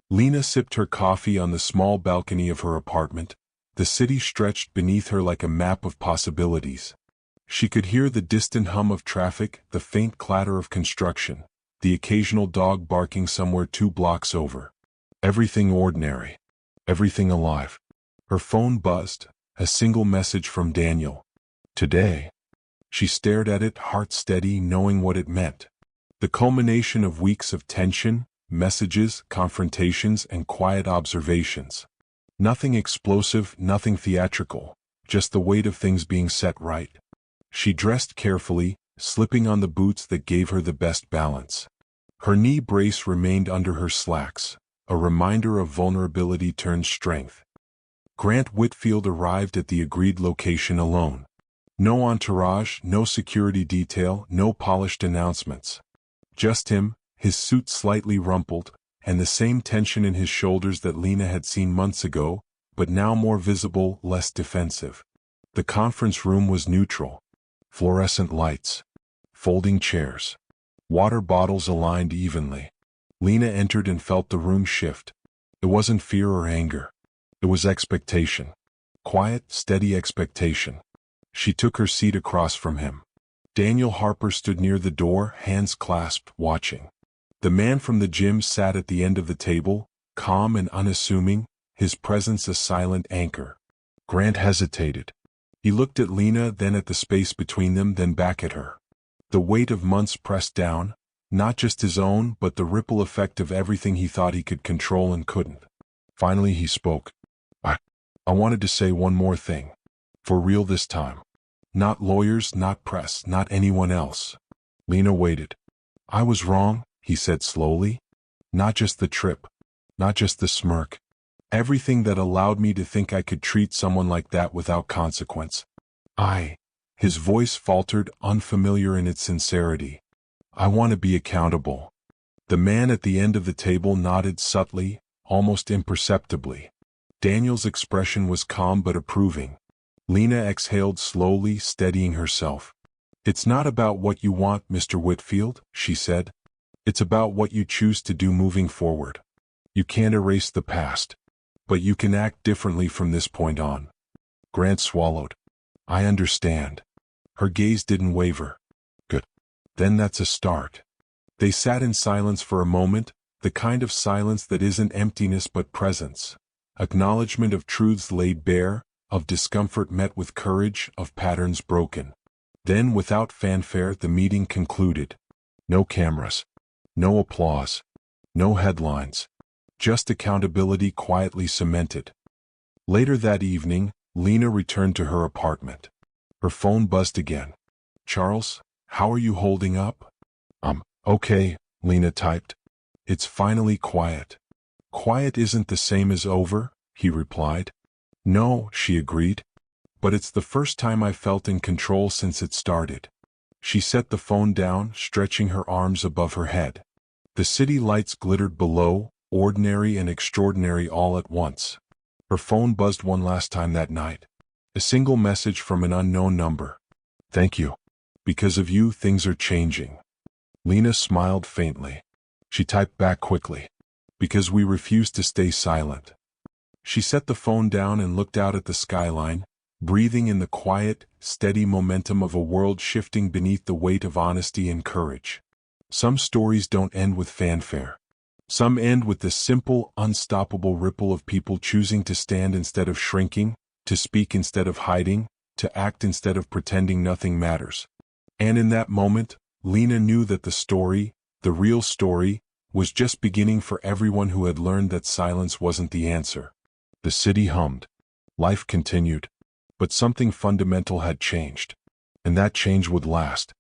Lena sipped her coffee on the small balcony of her apartment. The city stretched beneath her like a map of possibilities. She could hear the distant hum of traffic, the faint clatter of construction, the occasional dog barking somewhere 2 blocks over. Everything ordinary. Everything alive. Her phone buzzed, a single message from Daniel. Today. She stared at it, heart steady, knowing what it meant. The culmination of weeks of tension, messages, confrontations, and quiet observations. Nothing explosive, nothing theatrical, just the weight of things being set right. She dressed carefully, slipping on the boots that gave her the best balance. Her knee brace remained under her slacks, a reminder of vulnerability turned strength. Grant Whitfield arrived at the agreed location alone. No entourage, no security detail, no polished announcements. Just him, his suit slightly rumpled, and the same tension in his shoulders that Lena had seen months ago, but now more visible, less defensive. The conference room was neutral. Fluorescent lights. Folding chairs. Water bottles aligned evenly. Lena entered and felt the room shift. It wasn't fear or anger. It was expectation. Quiet, steady expectation. She took her seat across from him. Daniel Harper stood near the door, hands clasped, watching. The man from the gym sat at the end of the table, calm and unassuming, his presence a silent anchor. Grant hesitated. He looked at Lena, then at the space between them, then back at her. The weight of months pressed down, not just his own, but the ripple effect of everything he thought he could control and couldn't. Finally he spoke. I wanted to say one more thing. For real this time. Not lawyers, not press, not anyone else. Lena waited. I was wrong, he said slowly. Not just the trip. Not just the smirk. Everything that allowed me to think I could treat someone like that without consequence. His voice faltered, unfamiliar in its sincerity. I want to be accountable. The man at the end of the table nodded subtly, almost imperceptibly. Daniel's expression was calm but approving. Lena exhaled slowly, steadying herself. It's not about what you want, Mr. Whitfield, she said. It's about what you choose to do moving forward. You can't erase the past, but you can act differently from this point on. Grant swallowed. I understand. Her gaze didn't waver. Good. Then that's a start. They sat in silence for a moment, the kind of silence that isn't emptiness but presence. Acknowledgement of truths laid bare, of discomfort met with courage, of patterns broken. Then, without fanfare, the meeting concluded. No cameras. No applause. No headlines. Just accountability quietly cemented. Later that evening, Lena returned to her apartment. Her phone buzzed again. Charles, how are you holding up? Okay, Lena typed. It's finally quiet. Quiet isn't the same as over, he replied. No, she agreed. But it's the first time I felt in control since it started. She set the phone down, stretching her arms above her head. The city lights glittered below, ordinary and extraordinary all at once. Her phone buzzed one last time that night. A single message from an unknown number. Thank you. Because of you, things are changing. Lena smiled faintly. She typed back quickly. Because we refuse to stay silent. She set the phone down and looked out at the skyline, breathing in the quiet, steady momentum of a world shifting beneath the weight of honesty and courage. Some stories don't end with fanfare. Some end with the simple, unstoppable ripple of people choosing to stand instead of shrinking, to speak instead of hiding, to act instead of pretending nothing matters. And in that moment, Lena knew that the story, the real story, was just beginning for everyone who had learned that silence wasn't the answer. The city hummed. Life continued. But something fundamental had changed. And that change would last.